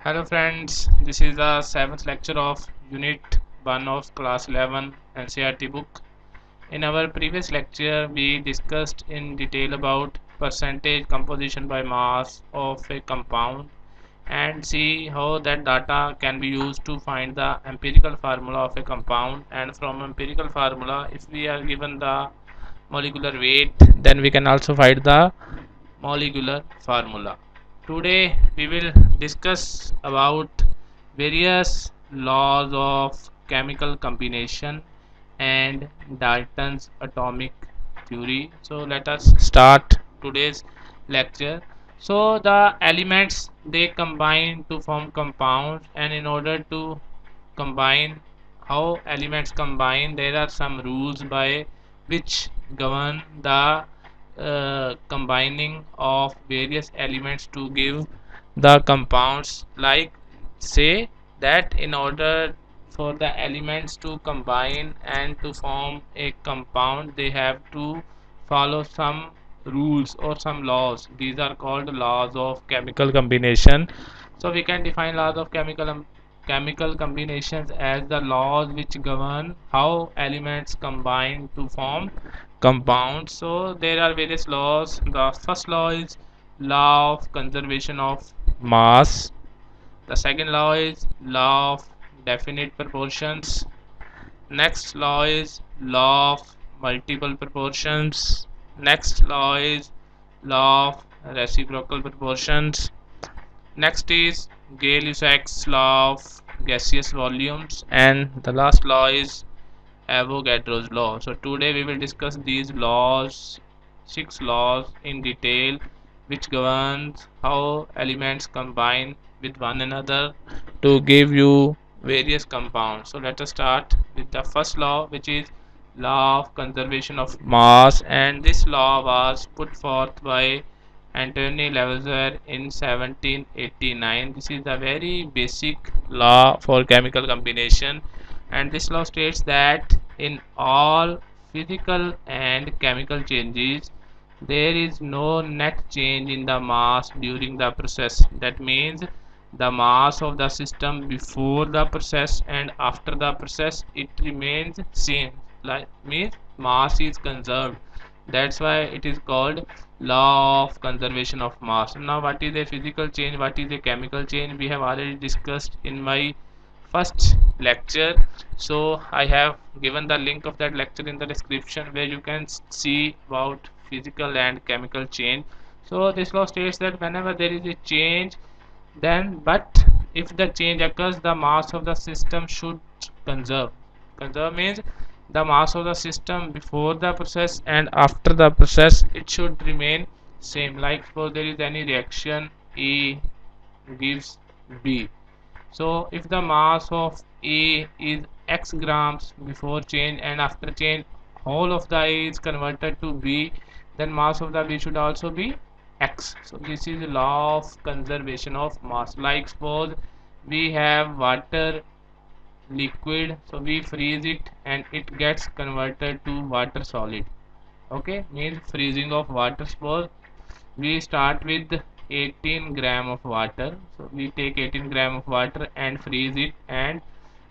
Hello friends, this is the 7th lecture of Unit 1 of Class 11 NCERT book. In our previous lecture, we discussed in detail about percentage composition by mass of a compound and see how that data can be used to find the empirical formula of a compound, and from empirical formula, if we are given the molecular weight, then we can also find the molecular formula. Today we will discuss about various laws of chemical combination and Dalton's atomic theory. So let us start today's lecture. So the elements, they combine to form compounds, and in order to combine, how elements combine, there are some rules by which govern the combining of various elements to give the compounds. Like, say that in order for the elements to combine and to form a compound, they have to follow some rules or some laws. These are called laws of chemical combination. So we can define laws of chemical combinations as the laws which govern how elements combine to form compounds. So there are various laws. The first law is law of conservation of mass. The second law is law of definite proportions. Next law is law of multiple proportions. Next law is law of reciprocal proportions. Next is Gay-Lussac's law of gaseous volumes, and the last law is Avogadro's law. So today we will discuss these laws, 6 laws in detail, which governs how elements combine with one another to give you various compounds. So let us start with the first law, which is law of conservation of mass, and this law was put forth by Anthony Lavoisier in 1789. This is a very basic law for chemical combination, and this law states that in all physical and chemical changes, there is no net change in the mass during the process. That means the mass of the system before the process and after the process, it remains same. Like, means mass is conserved. That's why it is called law of conservation of mass. Now what is a physical change, what is a chemical change, we have already discussed in my first lecture. So I have given the link of that lecture in the description, where you can see about physical and chemical change. So this law states that whenever there is a change, then but if the change occurs, the mass of the system should conserve. Conserve means the mass of the system before the process and after the process, it should remain same. Like, suppose there is any reaction, A gives B. So if the mass of A is x grams before change, and after change whole of the A is converted to B, then mass of the B should also be x. So this is the law of conservation of mass. Like, suppose we have water liquid, so we freeze it and it gets converted to water solid. Okay, means freezing of water. Suppose we start with 18 gram of water, so we take 18 gram of water and freeze it, and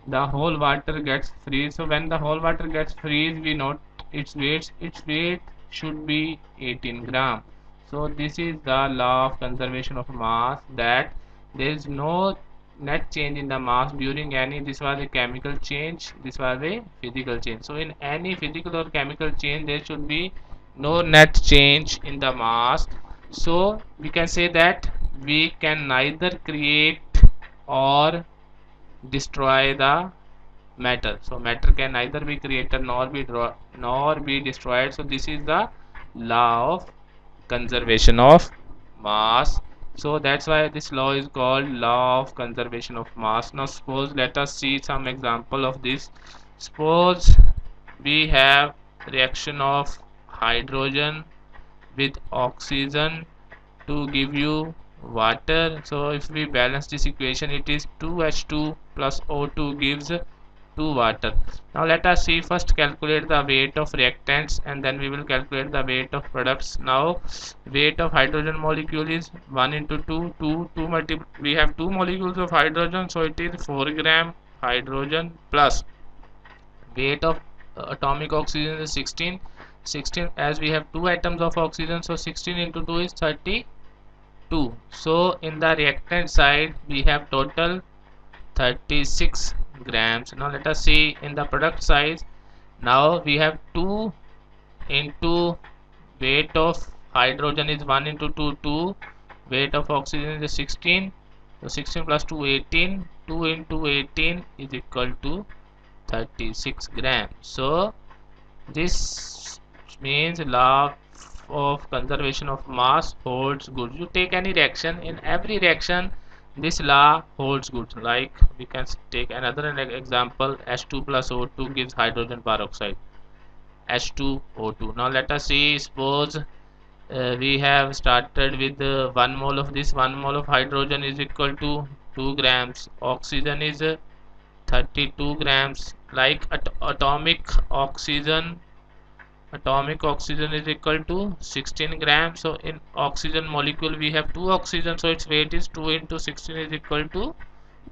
the whole water gets freeze. So when the whole water gets freeze, we note its weight should be 18 gram. So this is the law of conservation of mass, that there is no net change in the mass during any, this was a chemical change, this was a physical change. So in any physical or chemical change, there should be no net change in the mass. So we can say that we can neither create or destroy the matter. So matter can neither be created nor be destroyed. So this is the law of conservation of mass. So that's why this law is called law of conservation of mass. Now suppose, let us see some example of this. Suppose we have reaction of hydrogen with oxygen to give you water. So if we balance this equation, it is 2H2 plus O2 gives to water. Now let us see, first calculate the weight of reactants and then we will calculate the weight of products. Now weight of hydrogen molecule is 1 into 2, 2 we have 2 molecules of hydrogen, so it is 4 gram hydrogen, plus weight of atomic oxygen is 16, as we have 2 atoms of oxygen, so 16 into 2 is 32. So in the reactant side we have total 36 grams. Now let us see in the product size. Now we have 2 into weight of hydrogen is 1 into 2, 2, weight of oxygen is 16, so 16 plus 2 18, 2 into 18 is equal to 36 grams. So this means law of conservation of mass holds good. You take any reaction, in every reaction this law holds good. Like we can take another example, H2 plus O2 gives hydrogen peroxide, H2O2. Now let us see, suppose we have started with 1 mole of this, 1 mole of hydrogen is equal to 2 grams, oxygen is 32 grams. Like atomic oxygen is equal to 16 grams. So in oxygen molecule we have 2 oxygen, so its weight is 2 into 16 is equal to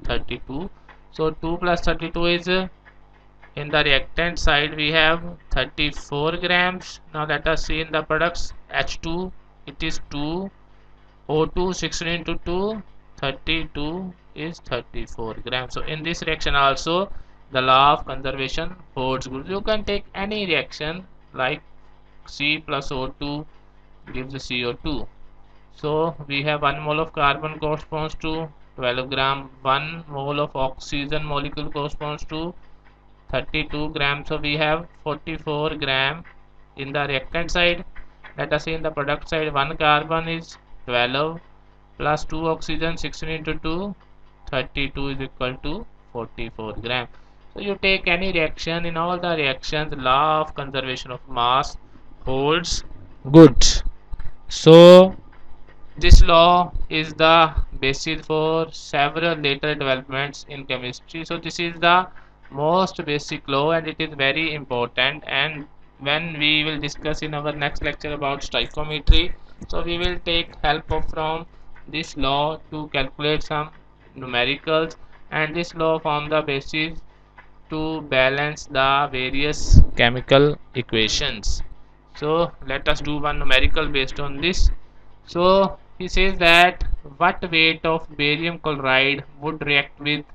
32. So 2 plus 32 is in the reactant side we have 34 grams. Now let us see in the products, H2 it is 2, O2 16 into 2, 32 is 34 grams. So in this reaction also the law of conservation holds good. You can take any reaction like C plus O2 gives CO2. So we have 1 mole of carbon corresponds to 12 gram, 1 mole of oxygen molecule corresponds to 32 grams. So we have 44 gram in the reactant side. Let us see in the product side, 1 carbon is 12 plus 2 oxygen, 16 into 2, 32 is equal to 44 gram. So you take any reaction, in all the reactions law of conservation of mass holds good. So this law is the basis for several later developments in chemistry. So this is the most basic law and it is very important, and when we will discuss in our next lecture about stoichiometry, so we will take help from this law to calculate some numericals, and this law form the basis to balance the various chemical equations. So let us do one numerical based on this. So he says that what weight of barium chloride would react with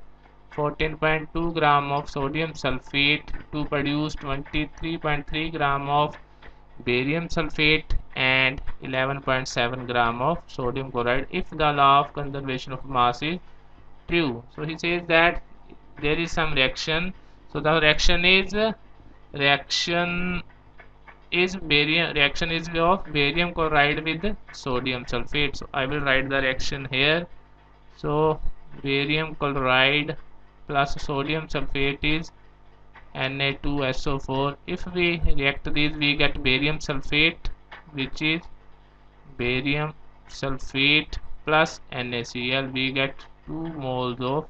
14.2 gram of sodium sulfate to produce 23.3 gram of barium sulfate and 11.7 gram of sodium chloride if the law of conservation of mass is true. So he says that there is some reaction. So the reaction is of barium chloride with sodium sulfate. So I will write the reaction here. So barium chloride plus sodium sulfate is Na2SO4. If we react these, we get barium sulfate, which is barium sulfate plus NaCl. We get 2 moles of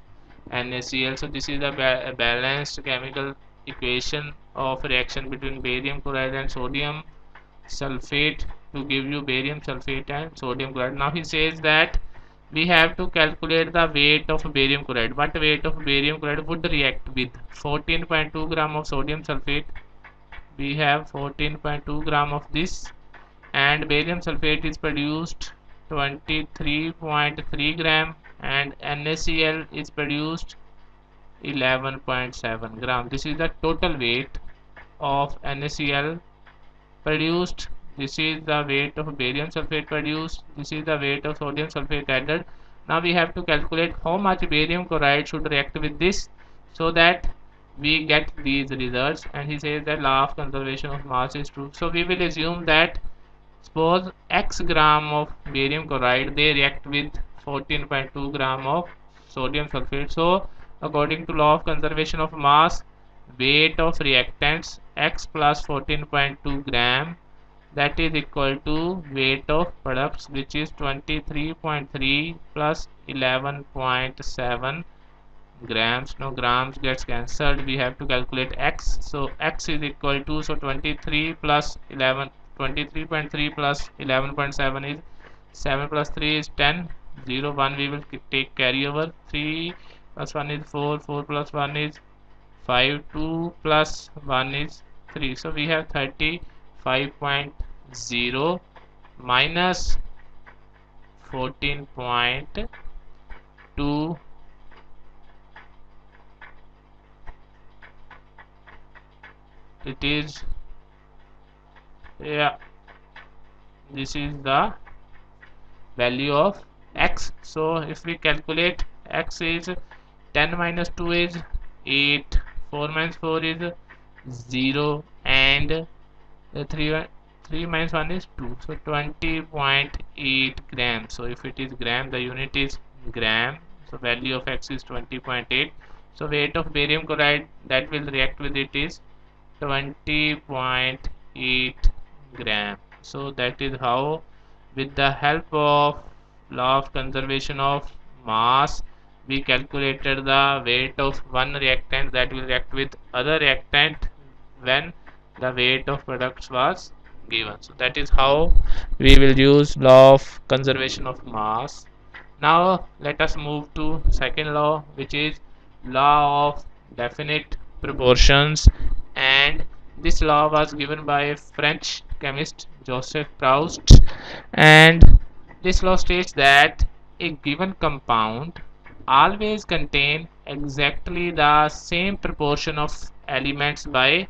NaCl. So this is a balanced chemical equation of reaction between barium chloride and sodium sulfate to give you barium sulfate and sodium chloride. Now he says that we have to calculate the weight of barium chloride. What weight of barium chloride would react with 14.2 gram of sodium sulfate? We have 14.2 gram of this, and barium sulfate is produced 23.3 gram, and NaCl is produced 11.7 gram. This is the total weight of NaCl produced. This is the weight of barium sulfate produced. This is the weight of sodium sulfate added. Now we have to calculate how much barium chloride should react with this so that we get these results. And he says that law of conservation of mass is true. So we will assume that suppose x gram of barium chloride, they react with 14.2 gram of sodium sulfate. So according to law of conservation of mass, weight of reactants x plus 14.2 gram, that is equal to weight of products, which is 23.3 plus 11.7 grams. No, grams gets cancelled. We have to calculate x. So x is equal to, so 23 plus 11, 23.3 plus 11.7 is 7 plus 3 is 10. 0 1 we will take carry over. 3 plus 1 is 4, 4 plus 1 is 5, 2 plus 1 is 3. So we have 35.0 minus 14.2. It is, yeah, this is the value of x. So if we calculate, x is 10 minus 2 is 8, 4 minus 4 is 0, and 3 minus 1 is 2. So 20.8 grams. So if it is gram, the unit is gram. So value of x is 20.8. So weight of barium chloride that will react with it is 20.8 gram. So that is how, with the help of law of conservation of mass, we calculated the weight of one reactant that will react with other reactant when the weight of products was given. So that is how we will use law of conservation of mass. Now let us move to second law, which is law of definite proportions, and this law was given by a French chemist Joseph Proust, and this law states that a given compound always contain exactly the same proportion of elements by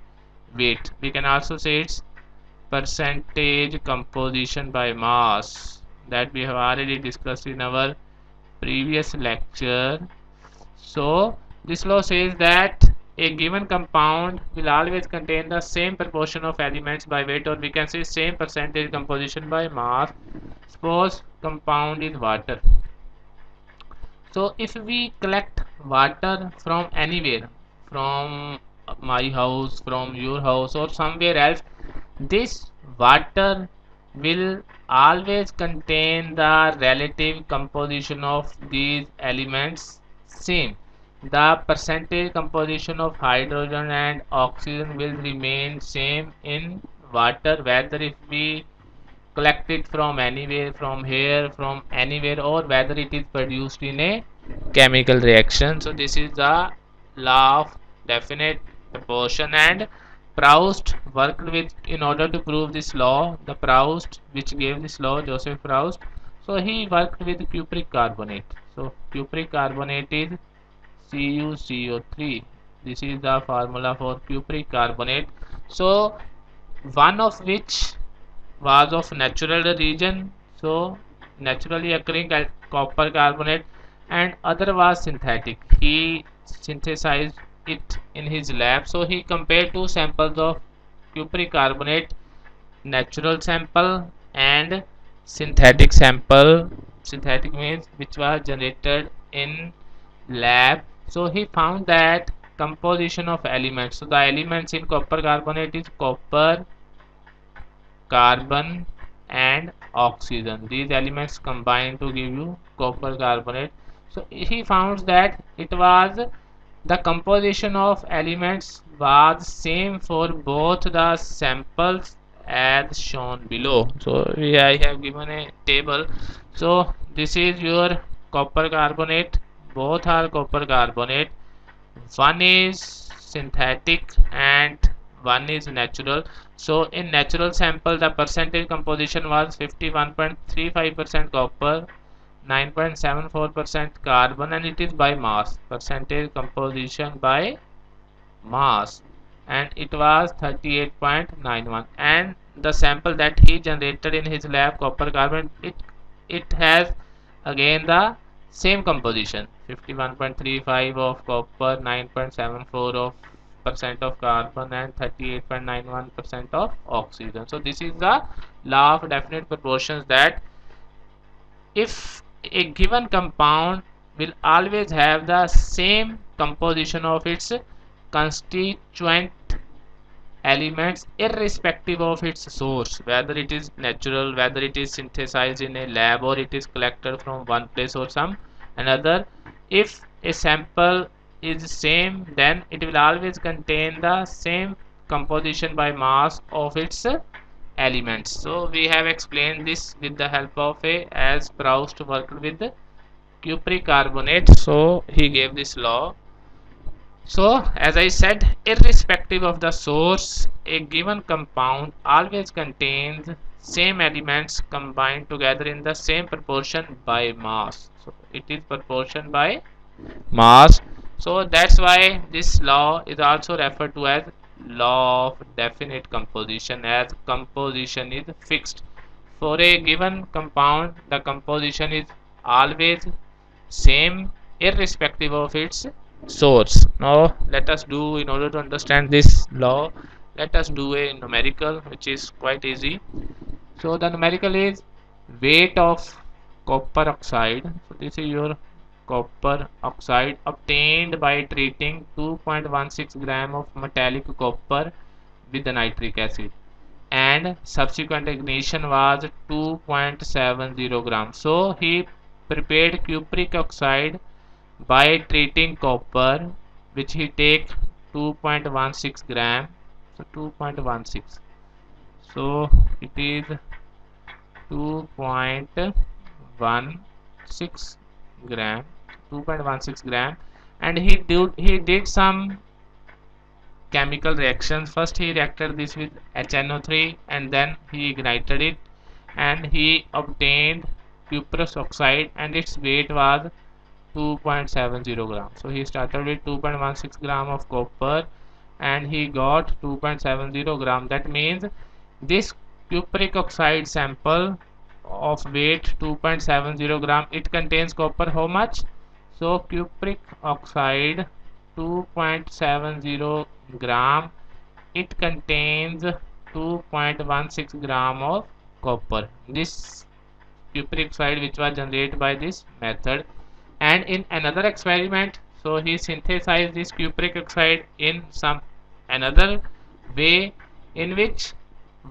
weight. We can also say it's percentage composition by mass, that we have already discussed in our previous lecture. So this law says that a given compound will always contain the same proportion of elements by weight, or we can say same percentage composition by mass. Suppose compound is water. So if we collect water from anywhere, from my house, from your house, or somewhere else, this water will always contain the relative composition of these elements same. The percentage composition of hydrogen and oxygen will remain same in water, whether if we collect it from anywhere, from here, from anywhere, or whether it is produced in a chemical reaction. So this is the law of definite proportion, and Proust worked with, in order to prove this law, the Proust which gave this law, Joseph Proust, so he worked with cupric carbonate. So cupric carbonate is CuCO3. This is the formula for cupric carbonate. So one of which was of natural region, so naturally occurring copper carbonate, and other was synthetic. He synthesized it in his lab. So he compared two samples of cupric carbonate, natural sample and synthetic sample. Synthetic means which was generated in lab. So he found that composition of elements, so the elements in copper carbonate is copper, carbon and oxygen. These elements combine to give you copper carbonate. So he found that it was, the composition of elements was same for both the samples as shown below. So I have given a table. So this is your copper carbonate, both are copper carbonate, one is synthetic and one is natural. So in natural sample the percentage composition was 51.35% copper, 9.74% carbon, and it is by mass, percentage composition by mass, and it was 38.91. and the sample that he generated in his lab, copper carbon, it has again the same composition, 51.35 of copper, 9.74 of percent of carbon, and 38.91% of oxygen. So this is the law of definite proportions, that if a given compound will always have the same composition of its constituent elements irrespective of its source, whether it is natural, whether it is synthesized in a lab, or it is collected from one place or some another. If a sample is same, then it will always contain the same composition by mass of its elements. So we have explained this with the help of a, as Proust worked with cupric carbonate, so he gave this law. So as I said, irrespective of the source, a given compound always contains same elements combined together in the same proportion by mass. So it is proportion by mass. So that's why this law is also referred to as law of definite composition, as composition is fixed. For a given compound, the composition is always same irrespective of its source. Now let us do, in order to understand this law, let us do a numerical which is quite easy. So the numerical is weight of copper oxide. So this is your copper oxide obtained by treating 2.16 gram of metallic copper with the nitric acid, and subsequent ignition was 2.70 grams. So he prepared cupric oxide by treating copper, which he take 2.16 gram. So 2.16, so it is 2.16 gram, 2.16 gram, and he did some chemical reactions. First he reacted this with HNO3 and then he ignited it and he obtained cuprous oxide, and its weight was 2.70 gram. So he started with 2.16 gram of copper and he got 2.70 gram. That means this cupric oxide sample of weight 2.70 gram, it contains copper how much? So cupric oxide 2.70 gram, it contains 2.16 gram of copper. This cupric oxide which was generated by this method. And in another experiment, so he synthesized this cupric oxide in some another way, in which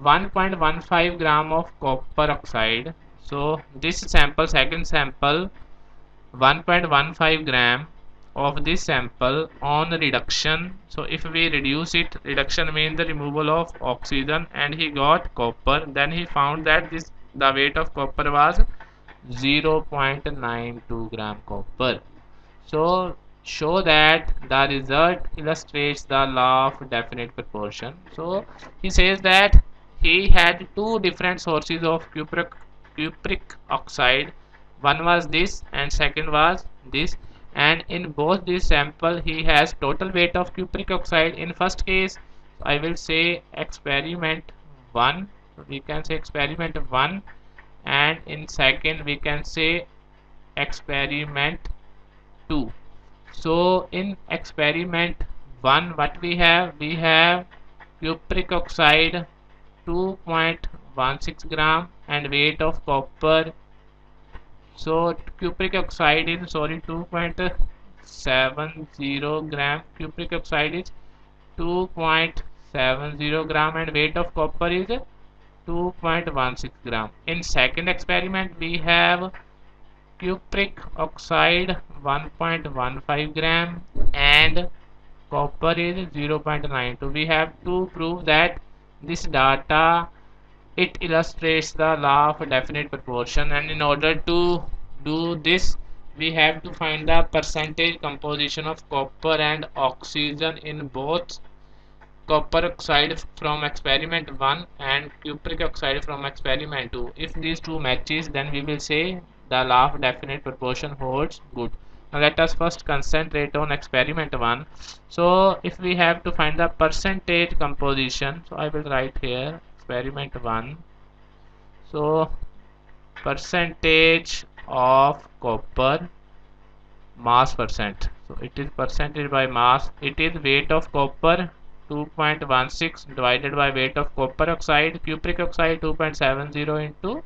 1.15 gram of copper oxide. So this sample, second sample, 1.15 gram of this sample on reduction. So if we reduce it, reduction means the removal of oxygen, and he got copper. Then he found that this the weight of copper was 0.92 gram copper. So show that the result illustrates the law of definite proportion. So he says that he had two different sources of cupric oxide. One was this and second was this, and in both these sample he has total weight of cupric oxide. In first case I will say experiment 1, we can say experiment 1, and in second we can say experiment 2. So in experiment 1 what we have cupric oxide 2.16 gram and weight of copper. So cupric oxide is 2.70 gram, cupric oxide is 2.70 gram and weight of copper is 2.16 gram. In second experiment we have cupric oxide 1.15 gram and copper is 0.92. We have to prove that this data, it illustrates the law of definite proportion, and in order to do this we have to find the percentage composition of copper and oxygen in both copper oxide from experiment 1 and cupric oxide from experiment 2. If these two matches, then we will say the law of definite proportion holds good. Now let us first concentrate on experiment 1. So if we have to find the percentage composition, so I will write here experiment 1. So percentage of copper mass percent. So it is percentage by mass. It is weight of copper 2.16 divided by weight of copper oxide, cupric oxide 2.70 into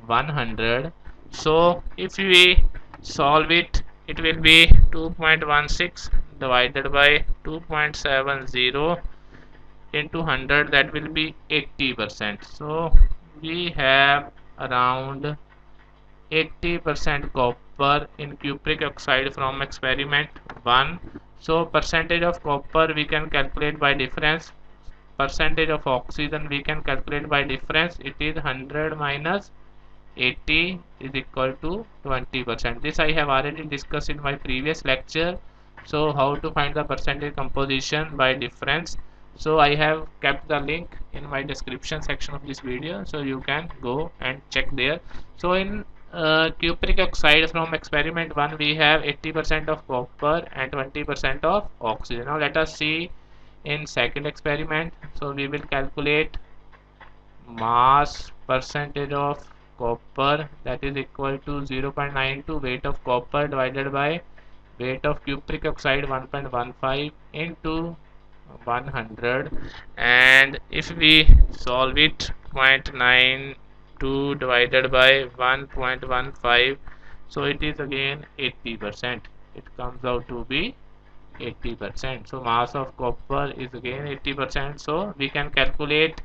100. So if we solve it, it will be 2.16 divided by 2.70 into 100, that will be 80%. So we have around 80% copper in cupric oxide from experiment 1. So percentage of copper we can calculate by difference. Percentage of oxygen we can calculate by difference. It is 100 minus 80 is equal to 20%. This I have already discussed in my previous lecture. So how to find the percentage composition by difference. So I have kept the link in my description section of this video, so you can go and check there. So in cupric oxide from experiment 1 we have 80% of copper and 20% of oxygen. Now let us see in second experiment. So we will calculate mass percentage of copper, that is equal to 0.92 weight of copper divided by weight of cupric oxide 1.15 into 100, and if we solve it, 0.92 divided by 1.15, so it is again 80%. It comes out to be 80%. So mass of copper is again 80%. So we can calculate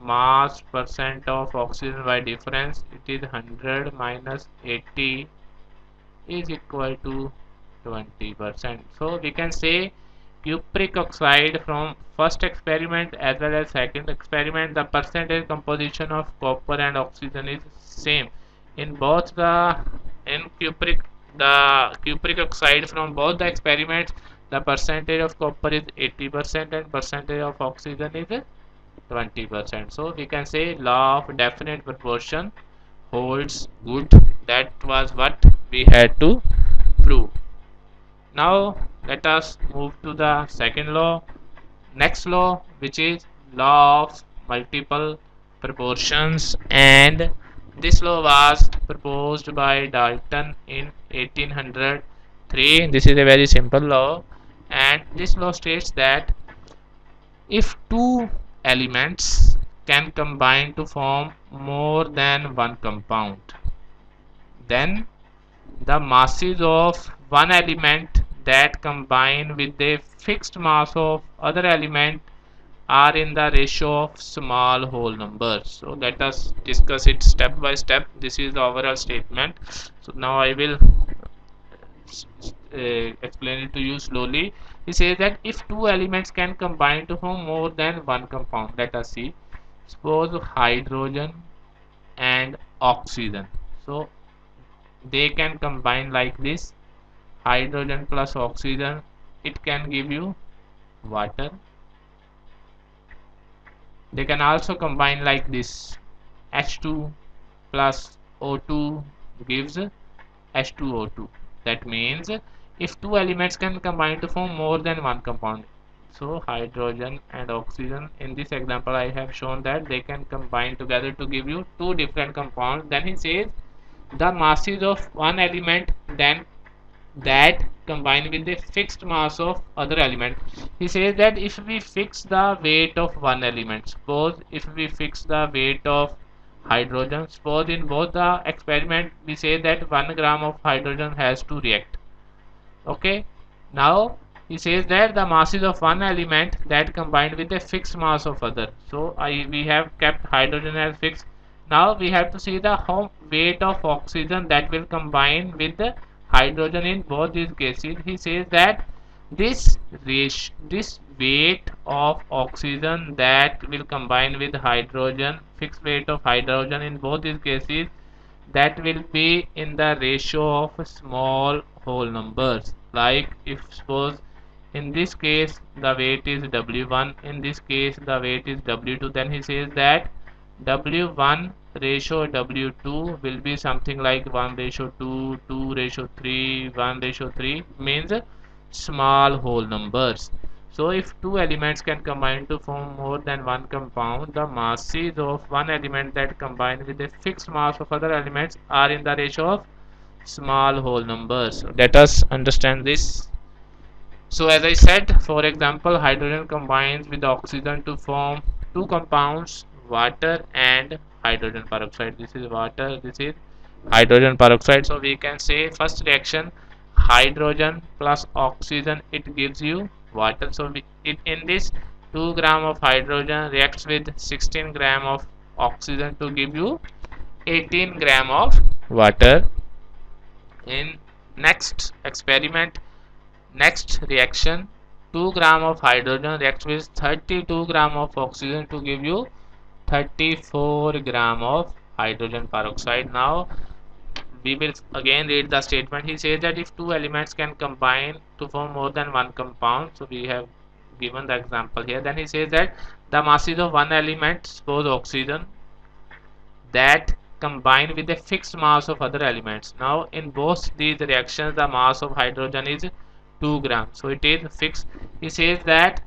mass percent of oxygen by difference. It is 100 minus 80 is equal to 20%. So we can say cupric oxide from first experiment as well as second experiment, the percentage composition of copper and oxygen is same. In both the cupric oxide from both the experiments, the percentage of copper is 80% and percentage of oxygen is 20%. So we can say law of definite proportion holds good. That was what we had to prove. Now let us move to the second law, next law, which is law of multiple proportions, and this law was proposed by Dalton in 1803. This is a very simple law, and this law states that if two elements can combine to form more than one compound, then the masses of one element that combine with the fixed mass of other element are in the ratio of small whole numbers. So let us discuss it step by step. This is the overall statement. So now I will explain it to you slowly. He says that if two elements can combine to form more than one compound, let us see. Suppose hydrogen and oxygen. So they can combine like this. Hydrogen plus oxygen, it can give you water. They can also combine like this. H2 plus O2 gives H2O2. That means if two elements can combine to form more than one compound, so hydrogen and oxygen, in this example I have shown that they can combine together to give you two different compounds, then he says the masses of one element then that combine with the fixed mass of other element. He says that if we fix the weight of one element, suppose if we fix the weight of hydrogen, suppose in both the experiment we say that 1 gram of hydrogen has to react. Okay, now he says that the masses of one element that combined with a fixed mass of other. So we have kept hydrogen as fixed. Now we have to see the weight of oxygen that will combine with the hydrogen in both these cases. He says that this weight of oxygen that will combine with hydrogen, fixed weight of hydrogen in both these cases, that will be in the ratio of small whole numbers. Like if suppose in this case the weight is W1, in this case the weight is W2, then he says that W1 ratio W2 will be something like 1:2, 2:3, 1:3, means small whole numbers. So if two elements can combine to form more than one compound, the masses of one element that combine with a fixed mass of other elements are in the ratio of small whole numbers. So let us understand this. So as I said, for example, hydrogen combines with oxygen to form two compounds, water and hydrogen peroxide. This is water, this is hydrogen peroxide. So we can say first reaction, hydrogen plus oxygen, it gives you water. So in this 2 gram of hydrogen reacts with 16 gram of oxygen to give you 18 gram of water. In next experiment, Next reaction, 2 gram of hydrogen reacts with 32 gram of oxygen to give you 34 gram of hydrogen peroxide. Now we will again read the statement. He says that if two elements can combine to form more than one compound, so we have given the example here, then he says that the masses of one element, suppose oxygen, that combine with a fixed mass of other elements. Now in both these reactions the mass of hydrogen is 2 grams, so it is fixed. He says that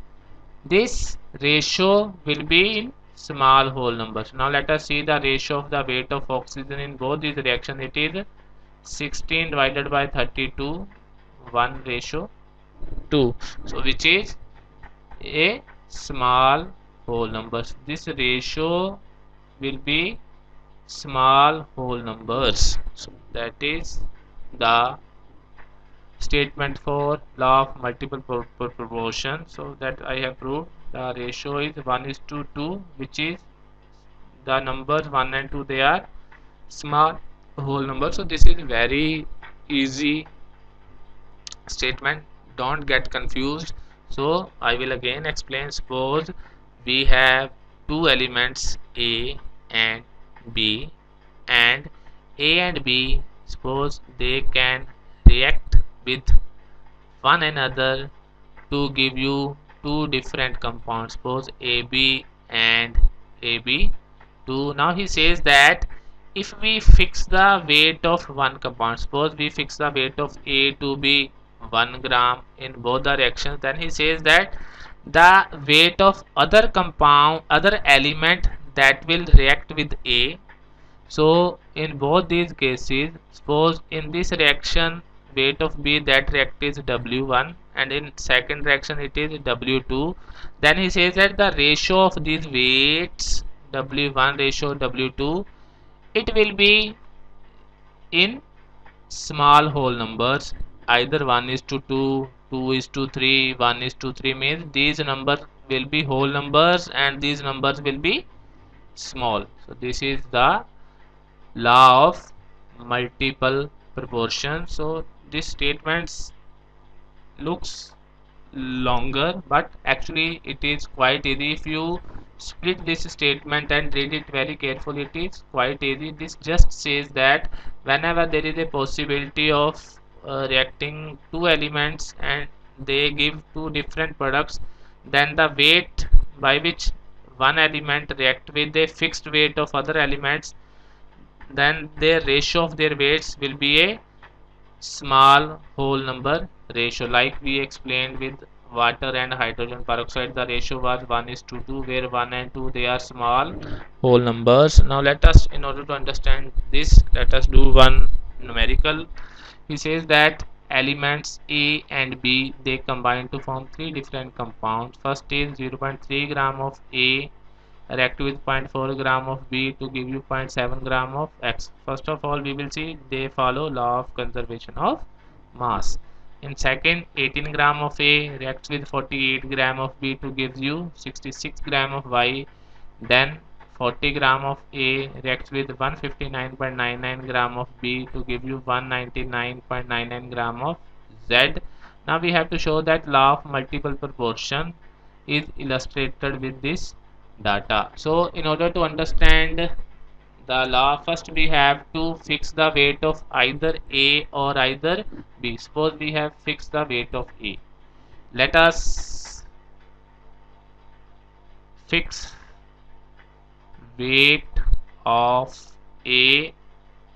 this ratio will be in small whole numbers. Now let us see the ratio of the weight of oxygen in both these reactions. It is 16 divided by 32, 1:2, so which is a small whole numbers. This ratio will be small whole numbers. So that is the statement for law of multiple proportion. So that I have proved the ratio is 1:2, which is the numbers 1 and 2, they are small whole numbers. So this is very easy statement, don't get confused. So I will again explain. Suppose we have two elements A and B, and A and B, suppose they can react with one another to give you two different compounds, suppose AB and AB2. Now he says that if we fix the weight of one compound, suppose we fix the weight of A to be 1 gram in both the reactions, then he says that the weight of other compound, other element that will react with A. So in both these cases, suppose in this reaction weight of B that react is W1, and in second reaction it is W2. Then he says that the ratio of these weights, W1 ratio W2, it will be in small whole numbers, either 1:2, 2:3, 1:3, means these numbers will be whole numbers and these numbers will be small. So this is the law of multiple proportion. So this statement looks longer, but actually it is quite easy. If you split this statement and read it very carefully, it is quite easy. This just says that whenever there is a possibility of reacting two elements and they give two different products, then the weight by which one element react with a fixed weight of other elements, then their ratio of their weights will be a small whole number ratio. Like we explained with water and hydrogen peroxide, the ratio was 1:2, where 1 and 2 they are small whole numbers. Now let us, in order to understand this, let us do one numerical. He says that elements A and B, they combine to form three different compounds. First is 0.3 gram of A react with 0.4 gram of B to give you 0.7 gram of X. First of all, we will see they follow law of conservation of mass. In second, 18 gram of A reacts with 48 gram of B to give you 66 gram of Y. Then 40 gram of A reacts with 159.99 gram of B to give you 199.99 gram of Z. Now we have to show that law of multiple proportion is illustrated with this data. So in order to understand the law, first we have to fix the weight of either A or either B. Suppose we have fixed the weight of A. Let us fix weight of A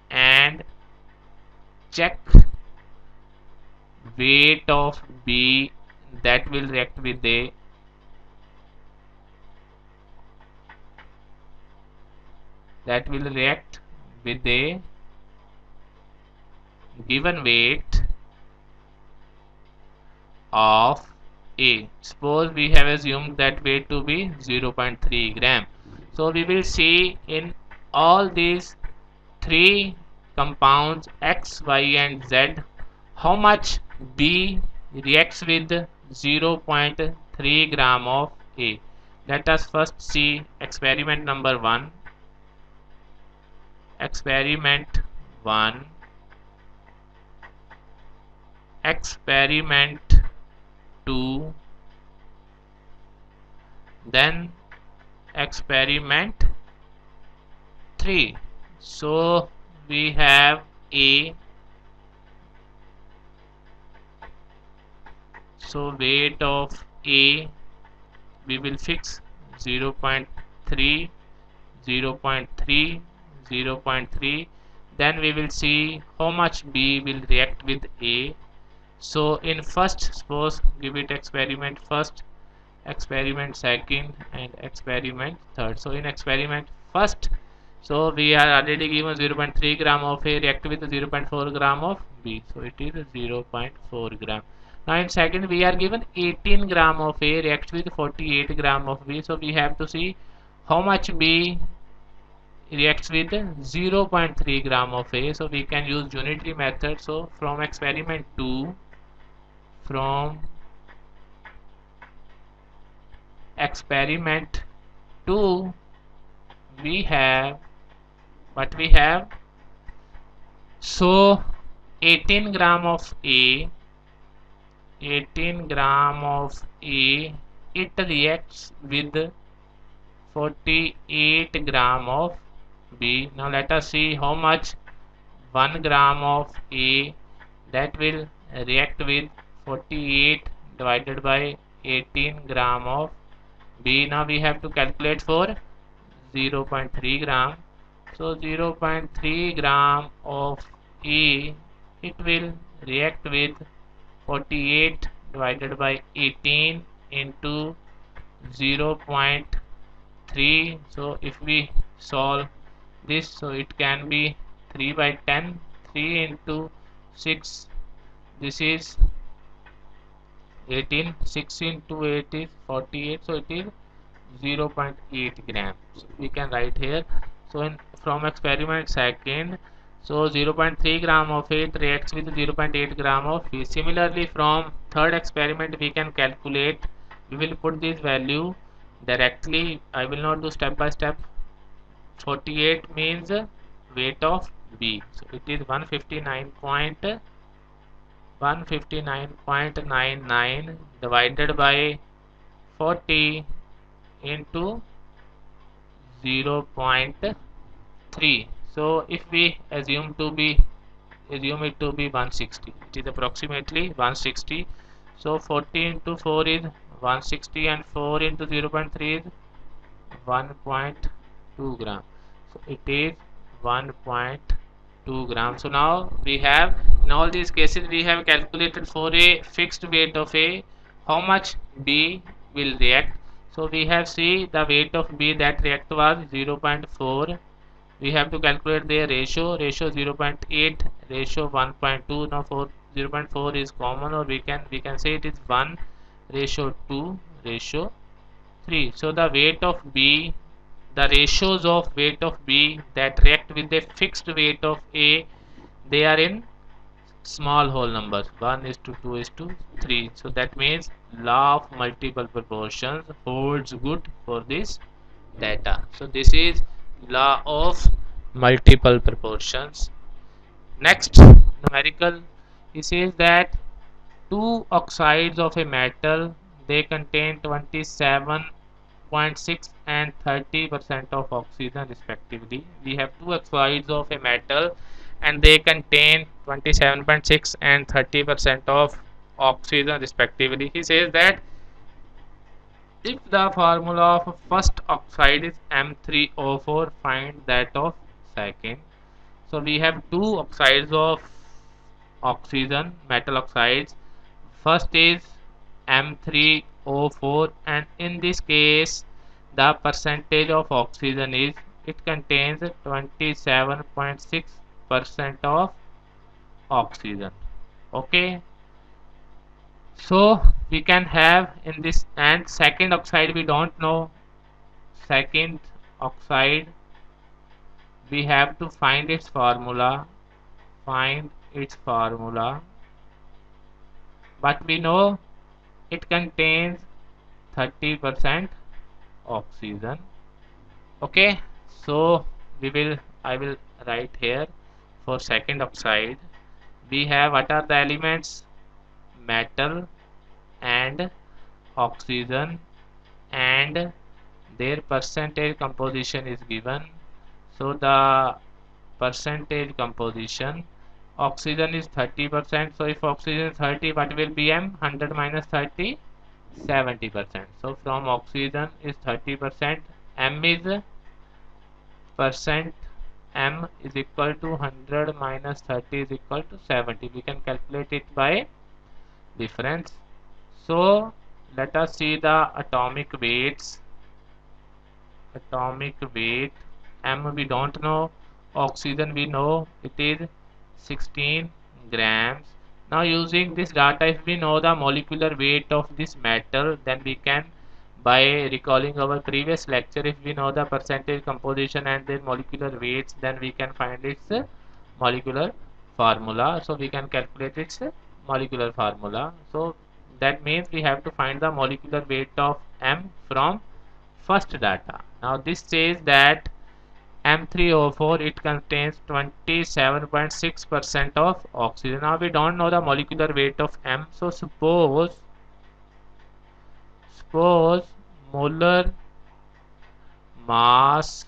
and check weight of B that will react with A. That will react with a given weight of A. Suppose we have assumed that weight to be 0.3 gram. So we will see in all these three compounds X, Y and Z how much B reacts with 0.3 gram of A. Let us first see experiment number 1. Experiment 1. Experiment 2, then experiment 3. So we have A. So weight of A we will fix 0.3, 0.3, 0.3. Then we will see how much B will react with A. So in first, suppose give it experiment first, experiment second, and experiment third. So in experiment first, so we are already given 0.3 gram of A react with 0.4 gram of B. So it is 0.4 gram. Now in second we are given 18 gram of A reacts with 48 gram of B. So we have to see how much B reacts with 0.3 gram of A. So we can use unitary method. So from experiment 2, from experiment 2 we have what we have. So 18 gram of A, 18 gram of A, it reacts with 48 gram of B. Now let us see how much 1 gram of A that will react with 48 divided by 18 gram of B. Now we have to calculate for 0.3 gram. So 0.3 gram of A, it will react with 48 divided by 18 into 0.3. So if we solve this, so it can be 3 by 10, 3 into 6, this is 18, 6 into 8 is 48, so it is 0.8 grams. We can write here. So from experiment second, so 0.3 gram of it reacts with 0.8 gram of B. Similarly from third experiment we can calculate. We will put this value directly. I will not do step by step. 48 means weight of B. So it is 159.99 divided by 40 into 0.3. So if we assume it to be 160, it is approximately 160. So 40 into 4 is 160 and 4 into 0.3 is 1.2 gram. So it is 1.2 gram. So now we have, in all these cases we have calculated for a fixed weight of A how much B will react. So we have see the weight of B that react was 0.4. We have to calculate their ratio 0.8, ratio 1.2. Now for 0.4 is common, or we can say it is 1 ratio 2 ratio 3. So the weight of B, the ratios of weight of B that react with a fixed weight of A, they are in small whole numbers, 1:2:3. So that means law of multiple proportions holds good for this data. So this is law of multiple proportions. Next numerical, it says that two oxides of a metal, they contain 27.6 and 30% of oxygen respectively. We have two oxides of a metal and they contain 27.6 and 30% of oxygen respectively. He says that if the formula of first oxide is M3O4, find that of second. So we have two oxides of oxygen, metal oxides. First is M3O4, and in this case the percentage of oxygen is, it contains 27.6% of oxygen. Okay, so we can have in this, and second oxide we don't know. Second oxide we have to find its formula, but we know it contains 30% oxygen. Okay, so I will write here for second oxide we have, what are the elements? Metal and and oxygen, and their percentage composition is given. So the percentage composition, oxygen is 30%. So if oxygen is 30, what will be M? 100 minus 30, 70%. So from oxygen is 30%, M is percent, M is equal to 100 minus 30 is equal to 70. We can calculate it by difference. So let us see the atomic weights. Atomic weight, M we don't know, oxygen we know it is 16 grams. Now using this data, if we know the molecular weight of this metal, then we can, by recalling our previous lecture, if we know the percentage composition and their molecular weights, then we can find its molecular formula. So we can calculate its molecular formula. So that means we have to find the molecular weight of M from first data. Now this says that M3O4, it contains 27.6% of oxygen. Now we don't know the molecular weight of M. So suppose molar mass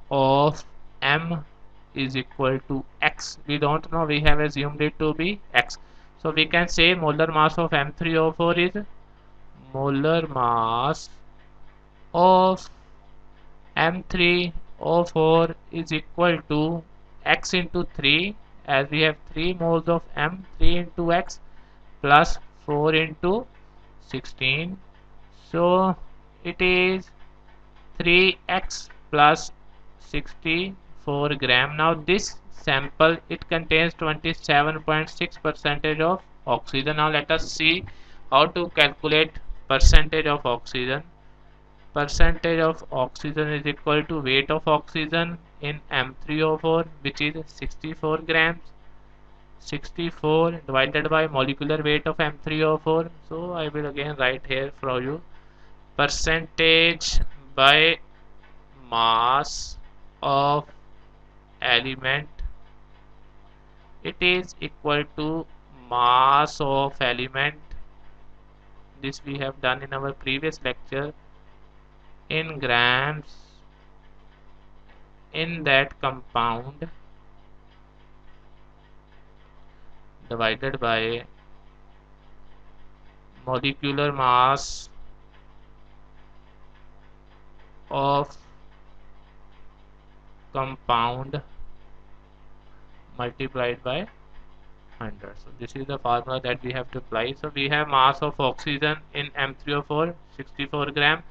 of M is equal to X. We don't know, we have assumed it to be X. So we can say molar mass of M3O4 is molar mass of M3O4 is equal to X into 3, as we have 3 moles of M, 3 into X plus 4 into 16. So it is 3X plus 64 gram. Now this sample, it contains 27.6% of oxygen. Now let us see how to calculate percentage of oxygen. Percentage of oxygen is equal to weight of oxygen in M3O4, which is 64 grams. 64 divided by molecular weight of M3O4. So I will again write here for you. Percentage by mass of element, it is equal to mass of element. This we have done in our previous lecture, in grams in that compound divided by molecular mass of compound multiplied by 100. So this is the formula that we have to apply. So we have mass of oxygen in M3O4 64 gram,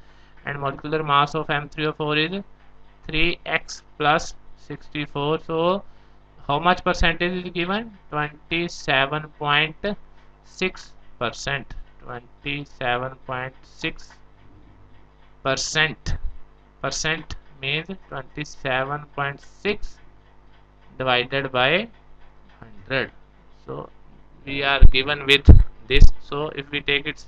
and molecular mass of M3O4 is 3x plus 64. So how much percentage is given? 27.6%. 27.6%. Percent means 27.6 divided by 100. So we are given with this. So if we take it,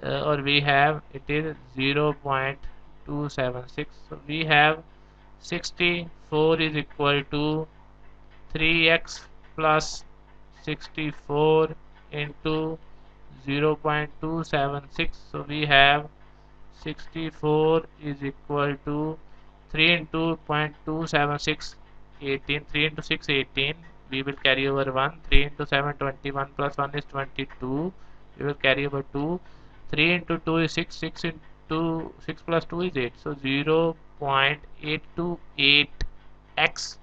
or we have, it is 0.276. So we have 64 is equal to 3x plus 64 into 0.276. So we have 64 is equal to 3 into 0.276, 18. 3 into 6, 18. We will carry over 1. 3 into 7, 21 plus 1 is 22. We will carry over 2. 3 into 2 is 6. 6 into 6 plus 2 is 8. So 0.828x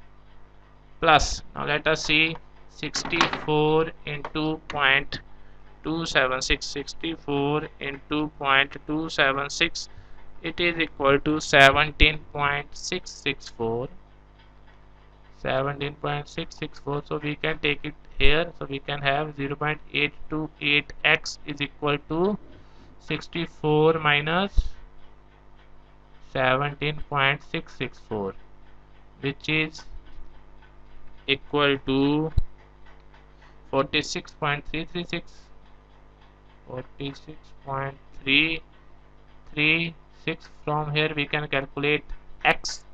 plus. Now let us see 64 into 0.276. 64 into 0.276. It is equal to 17.664. 17.664. So we can take it here. So we can have 0.828x is equal to 64 minus 17.664, which is equal to 46.336. 46.336. From here we can calculate x.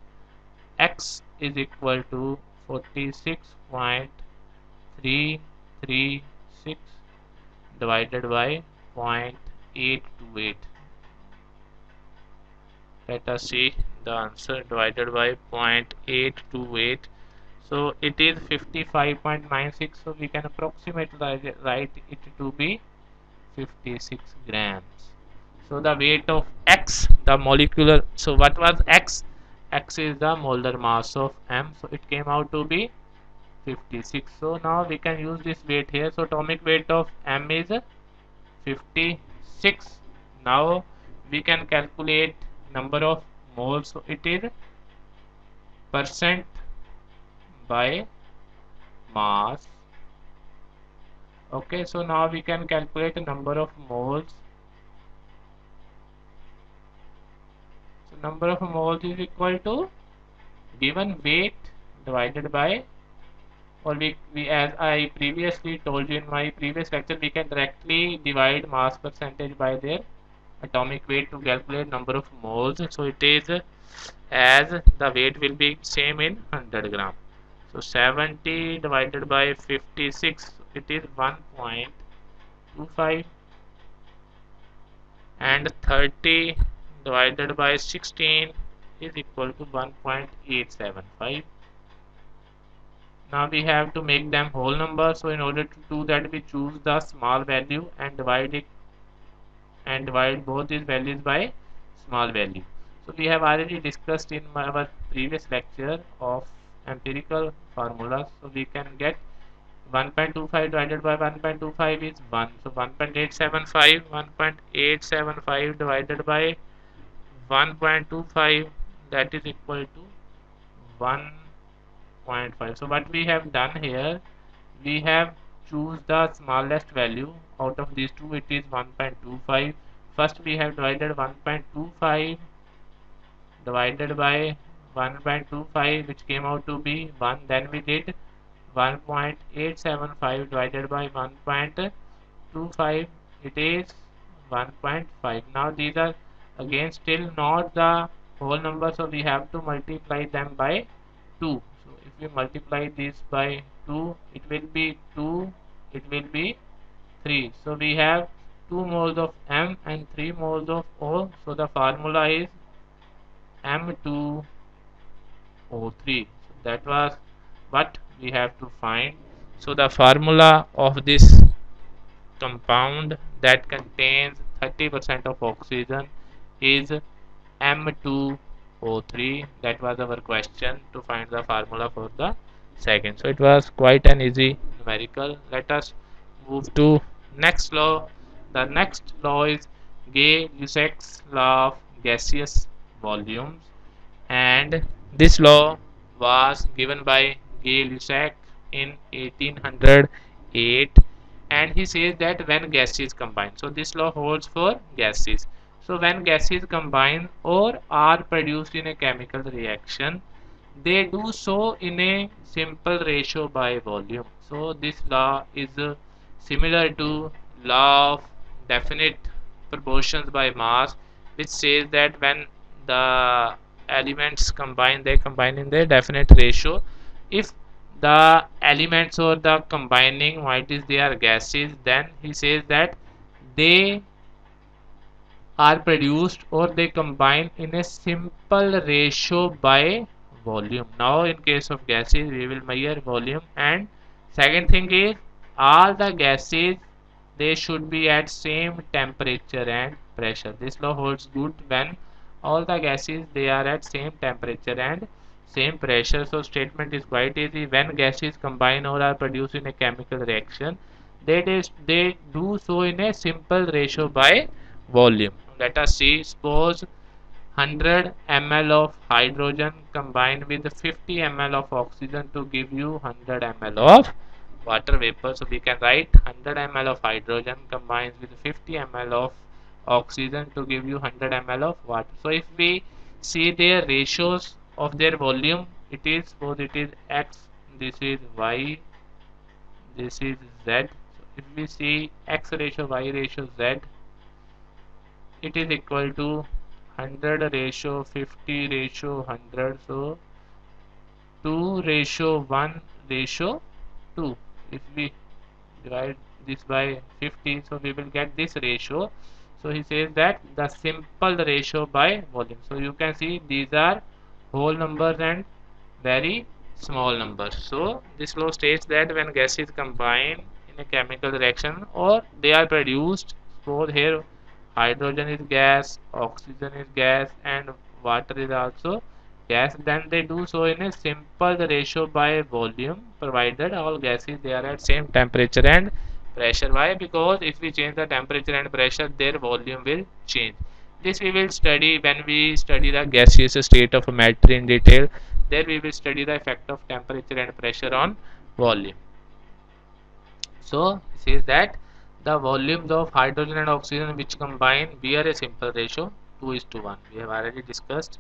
X is equal to 46.336 divided by 0.828. Let us see the answer. Divided by 0.828, so it is 55.96. So we can approximate write it to be 56 grams. So the weight of X, the molecular, so what was X? X is the molar mass of M, so it came out to be 56. So now we can use this weight here. So atomic weight of M is 56. Now we can calculate number of moles. So it is percent by mass. Okay, so now we can calculate the number of moles. So number of moles is equal to given weight divided by, or we as I previously told you in my previous lecture, we can directly divide mass percentage by their atomic weight to calculate number of moles. So it is as the weight will be same in 100 gram. So 70 divided by 56, it is 1.25, and 30 divided by 16 is equal to 1.875. Now we have to make them whole numbers. So in order to do that, we choose the small value and divide it, and divide both these values by small value. So we have already discussed in our previous lecture of empirical formulas. So we can get 1.25 divided by 1.25 is 1. So 1.875 divided by 1.25, that is equal to 1.5. So what we have done here, we have choose the smallest value out of these two. It is 1.25. First we have divided 1.25 divided by 1.25, which came out to be 1. Then we did 1.875 divided by 1.25, it is 1.5. Now these are again still not the whole number, so we have to multiply them by 2. So if we multiply this by 2, it will be 2, it will be 3. So we have 2 moles of M and 3 moles of O. So the formula is M2O3. So that was what we have to find. So the formula of this compound that contains 30% of oxygen is M2O3. That was our question, to find the formula for the second. So it was quite an easy numerical. Let us move to next law. The next law is Gay-Lussac's law of gaseous volumes, and this law was given by Gay-Lussac in 1808, and he says that when gases combine, so this law holds for gases. So when gases combine or are produced in a chemical reaction, they do so in a simple ratio by volume. So this law is similar to law of definite proportions by mass, which says that when the elements combine, they combine in their definite ratio. If the elements or the combining quantities, they are gases, then he says that they are produced or they combine in a simple ratio by volume. Now in case of gases, we will measure volume, and second thing is all the gases, they should be at same temperature and pressure. This law holds good when all the gases, they are at same temperature and same pressure. So statement is quite easy. When gases combine or are produced in a chemical reaction, they do so in a simple ratio by volume. Let us see. Suppose 100 ml of hydrogen combined with 50 ml of oxygen to give you 100 ml of water vapor. So we can write 100 ml of hydrogen combines with 50 ml of oxygen to give you 100 ml of water. So if we see their ratios of their volume, it is, suppose it is X, this is Y, this is Z. So if we see X ratio, Y ratio, Z, it is equal to 100 ratio 50 ratio 100. So 2 ratio 1 ratio 2. If we divide this by 50, so we will get this ratio. So he says that the simple ratio by volume. So you can see these are whole numbers and very small numbers. So this law states that when gases combine in a chemical reaction or they are produced, suppose here hydrogen is gas, oxygen is gas, and water is also gas, then they do so in a simple ratio by volume, provided all gases they are at same temperature and pressure. Why? Because if we change the temperature and pressure, their volume will change. This we will study when we study the gaseous state of matter in detail. There we will study the effect of temperature and pressure on volume. So it says that the volumes of hydrogen and oxygen which combine bear a simple ratio 2 is to 1. We have already discussed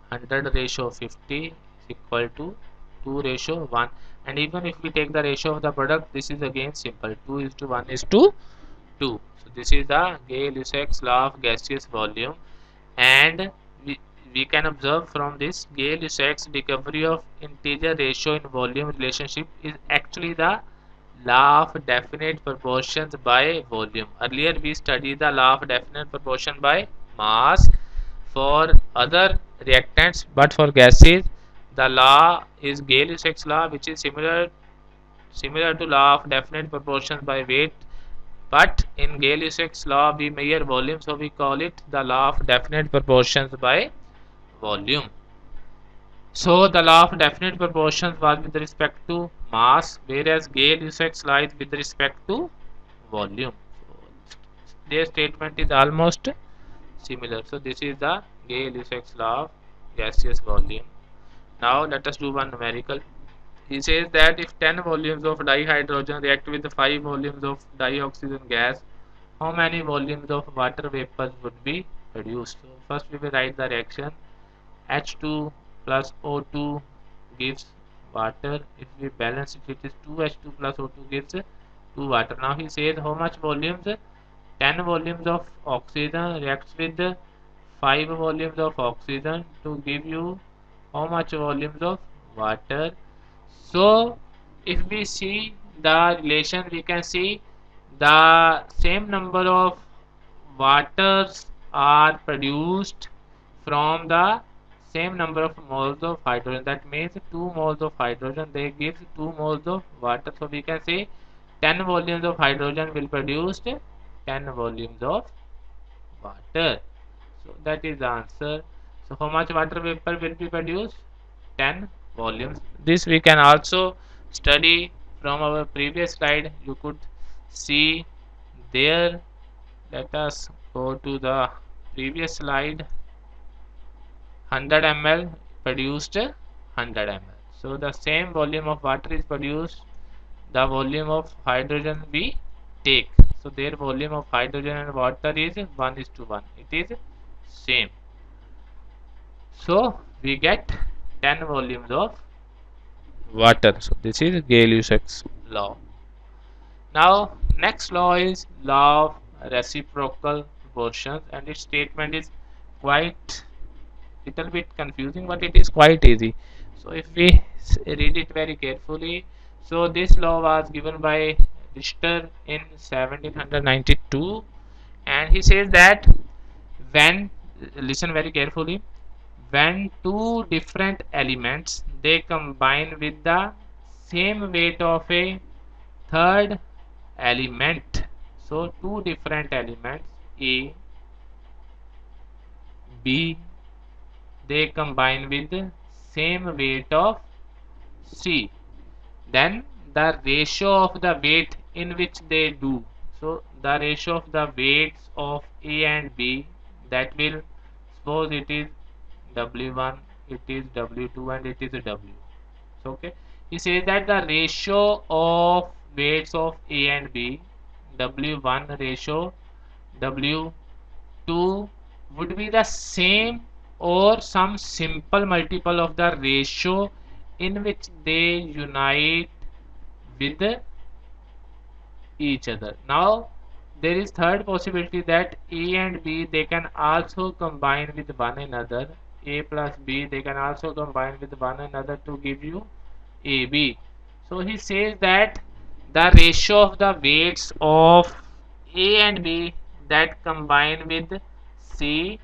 100 ratio 50 is equal to 2 ratio 1, and even if we take the ratio of the product, this is again simple, 2 is to 1 is to 2. So this is the Gay-Lussac's law of gaseous volume, and we can observe from this Gay-Lussac's discovery of integer ratio in volume relationship is actually the law of definite proportions by volume. Earlier we studied the law of definite proportion by mass for other reactants, but for gases the law is Gay-Lussac's law, which is similar to law of definite proportions by weight, but in Gay-Lussac's law we measure volume, so we call it the law of definite proportions by volume. So the law of definite proportions was with respect to mass, whereas Gay-Lussac's law is with respect to volume. So their statement is almost similar. So this is the Gay-Lussac's law of gaseous volume. Now let us do one numerical. He says that if 10 volumes of dihydrogen react with 5 volumes of dioxygen gas, how many volumes of water vapor would be produced? So first we will write the reaction. H2 plus O2 gives water. If we balance it, it is 2H2 plus O2 gives 2 water. Now he says how much volumes? 10 volumes of oxygen reacts with 5 volumes of oxygen to give you how much volumes of water. So if we see the relation, we can see the same number of waters are produced from the same number of moles of hydrogen. That means 2 moles of hydrogen they give 2 moles of water. So we can say 10 volumes of hydrogen will produce 10 volumes of water. So that is the answer. So how much water vapor will be produced? 10 volumes. This we can also study from our previous slide. You could see there. Let us go to the previous slide. 100 ml produced 100 ml. So the same volume of water is produced, the volume of hydrogen we take. So their volume of hydrogen and water is 1 is to 1. It is same. So we get 10 volumes of water. So this is Gay-Lussac's law. Now next law is law of reciprocal proportions, and its statement is quite little bit confusing, but it is quite easy. So if we read it very carefully, so this law was given by Richter in 1792, and he says that when, listen very carefully, when two different elements they combine with the same weight of a third element, so two different elements A, B, they combine with the same weight of C, then the ratio of the weight in which they do, so the ratio of the weights of A and B, that will, suppose it is W1, it is W2, and it is W. So okay, he says that the ratio of weights of A and B, W1 ratio W2 would be the same or some simple multiple of the ratio in which they unite with each other. Now there is third possibility that A and B they can also combine with one another. A plus B they can also combine with one another to give you AB. So he says that the ratio of the weights of A and B that combine with C,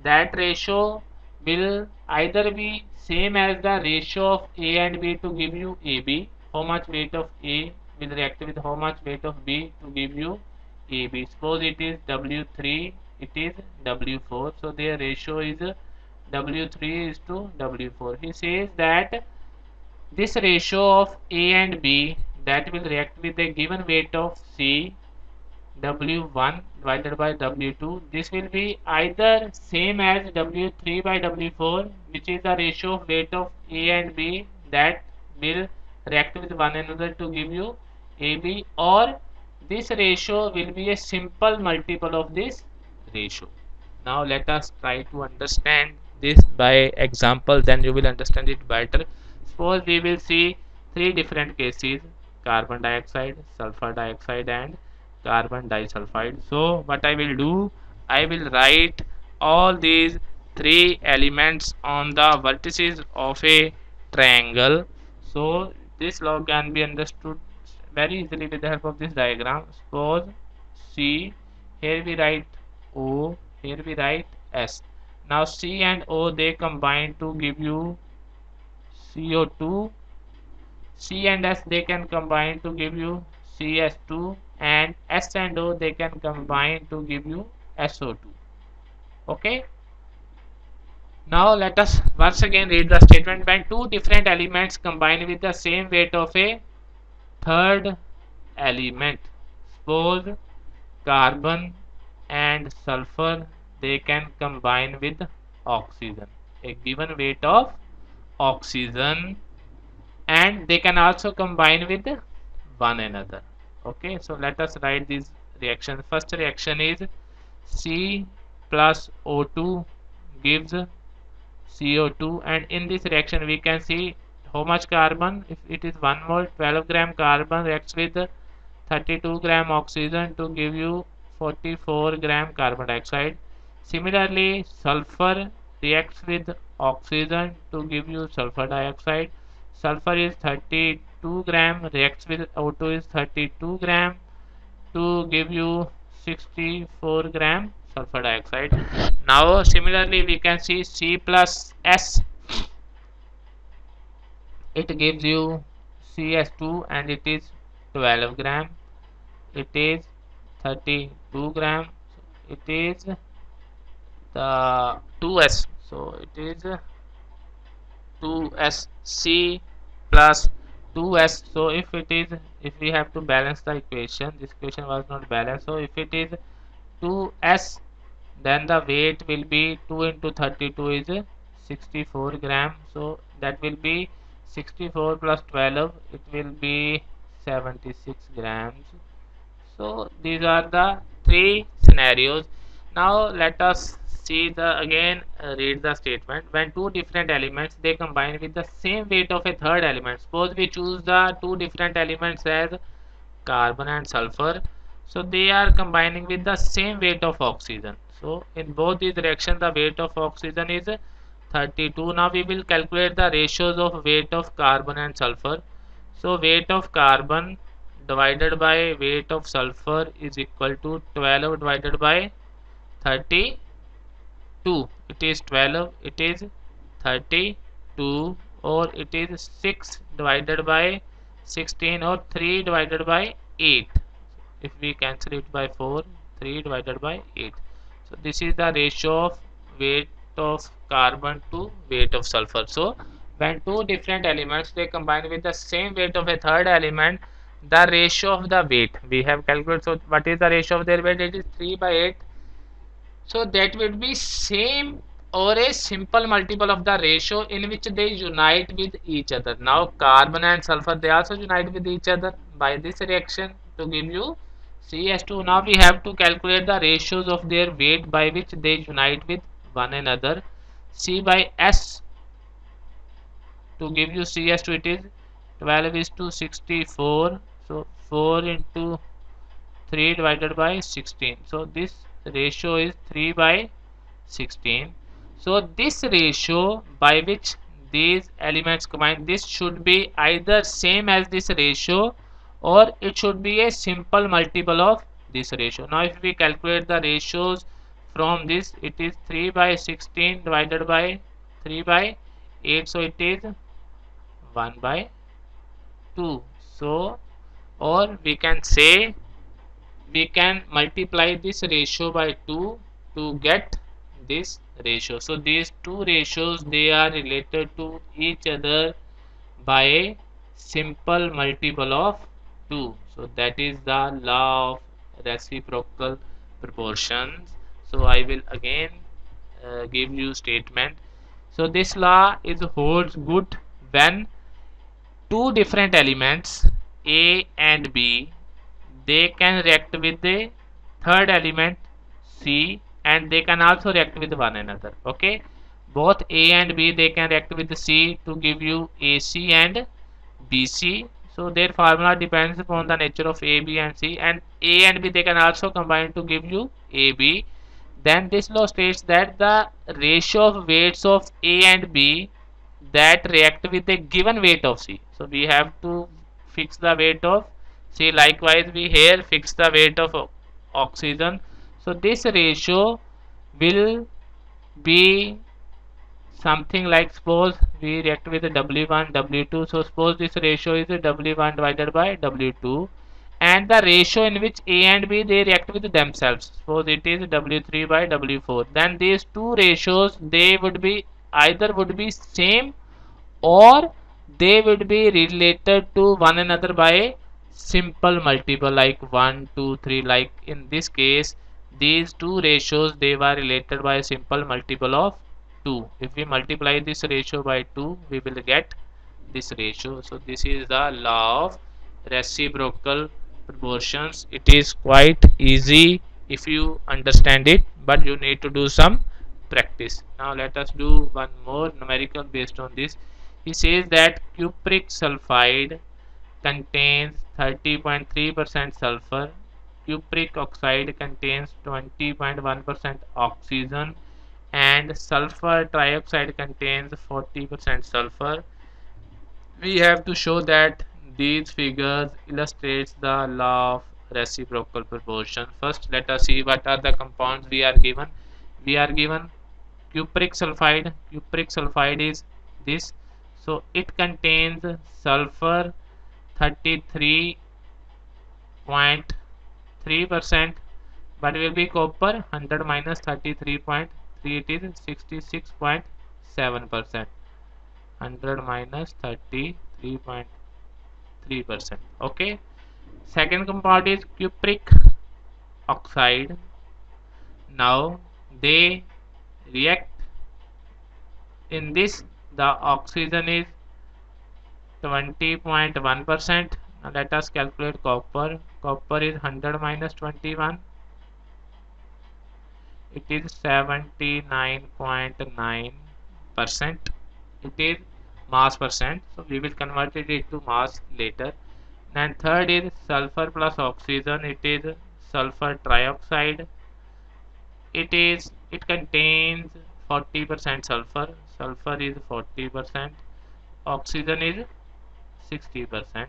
that ratio will either be same as the ratio of A and B to give you AB, how much weight of A will react with how much weight of B to give you AB. Suppose it is W3, it is W4, so their ratio is W3 is to W4. He says that this ratio of A and B that will react with a given weight of C, W1 divided by W2, this will be either same as W3 by W4, which is the ratio of weight of A and B that will react with one another to give you AB, or this ratio will be a simple multiple of this ratio. Now let us try to understand this by example, then you will understand it better. Suppose we will see three different cases: carbon dioxide, sulfur dioxide and carbon disulfide. So what I will do, I will write all these three elements on the vertices of a triangle. So this law can be understood very easily with the help of this diagram. Suppose C, here we write O, here we write S. Now C and O, they combine to give you CO2. C and S, they can combine to give you CS2, and S and O, they can combine to give you SO2. Okay. Now let us once again read the statement. When two different elements combine with the same weight of a third element, suppose carbon and sulfur, they can combine with oxygen, a given weight of oxygen, and they can also combine with one another. Okay, so let us write these reactions. First reaction is C plus O2 gives CO2, and in this reaction we can see how much carbon. If it is 1 mole, 12 gram carbon reacts with 32 gram oxygen to give you 44 gram carbon dioxide. Similarly, sulfur reacts with oxygen to give you sulfur dioxide. Sulfur is 32 gram, reacts with O2 is 32 gram to give you 64 gram sulfur dioxide. Now similarly we can see C plus S, it gives you CS2 and it is 12 gram, it is 32 gram, it is the 2S, so it is 2SC plus 2S. So if it is, if we have to balance the equation, this equation was not balanced, so if it is 2S, then the weight will be 2 into 32 is 64 gram, so that will be 64 plus 12, it will be 76 grams. So these are the three scenarios. Now let us see the again read the statement. When two different elements they combine with the same weight of a third element, suppose we choose the two different elements as carbon and sulfur, so they are combining with the same weight of oxygen. So in both these reactions the weight of oxygen is 32. Now we will calculate the ratios of weight of carbon and sulfur. So weight of carbon divided by weight of sulfur is equal to 12 divided by 32. It is 12, it is 32, or it is 6 divided by 16, or 3 divided by 8. If we cancel it by 4, 3 divided by 8. So this is the ratio of weight of carbon to weight of sulfur. So when two different elements they combine with the same weight of a third element, the ratio of the weight we have calculated. So what is the ratio of their weight? It is 3 by 8. So that would be same or a simple multiple of the ratio in which they unite with each other. Now carbon and sulfur, they also unite with each other by this reaction to give you CS2. Now we have to calculate the ratios of their weight by which they unite with one another. C by S to give you CS2, it is 12 is to 64. So 4 into 3 divided by 16. So this ratio is 3 by 16. So this ratio by which these elements combine, this should be either same as this ratio or it should be a simple multiple of this ratio. Now if we calculate the ratios from this, it is 3 by 16 divided by 3 by 8, so it is 1 by 2. So, or we can say we can multiply this ratio by 2 to get this ratio. So these two ratios, they are related to each other by a simple multiple of 2. So that is the law of reciprocal proportions. So I will again give you statement. So this law is holds good when two different elements A and B, they can react with the third element C, and they can also react with one another. Okay, both A and B, they can react with C to give you AC and BC. So their formula depends upon the nature of A, B and C, and A and B, they can also combine to give you AB. Then this law states that the ratio of weights of A and B that react with a given weight of C. So we have to fix the weight of C. Likewise, we here fix the weight of oxygen. So this ratio will be something like, suppose we react with W1, W2. So suppose this ratio is W1 divided by W2, and the ratio in which A and B, they react with themselves. Suppose it is W3 by W4. Then these two ratios, they would be either would be same, or they would be related to one another by a simple multiple like 1, 2, 3. Like in this case, these two ratios, they were related by a simple multiple of 2. If we multiply this ratio by 2, we will get this ratio. So this is the law of reciprocal proportions. It is quite easy if you understand it, but you need to do some practice. Now let us do one more numerical based on this. He says that cupric sulfide contains 30.3% sulfur, cupric oxide contains 20.1% oxygen, and sulfur trioxide contains 40% sulfur. We have to show that these figures illustrates the law of reciprocal proportion. First, let us see what are the compounds we are given. We are given cupric sulfide. Cupric sulfide is this. So it contains sulfur 33.3%, but will be copper 100 minus 33.3, it is 66.7%. 100 minus 33.3%. Okay. Second compound is cupric oxide. Now they react in this. The oxygen is 20.1%. Now let us calculate copper. Copper is 100 minus 21. It is 79.9%. It is mass percent. So we will convert it into mass later. And third is sulfur plus oxygen. It is sulfur trioxide. It contains 40% sulfur. Sulfur is 40%. Oxygen is 60%.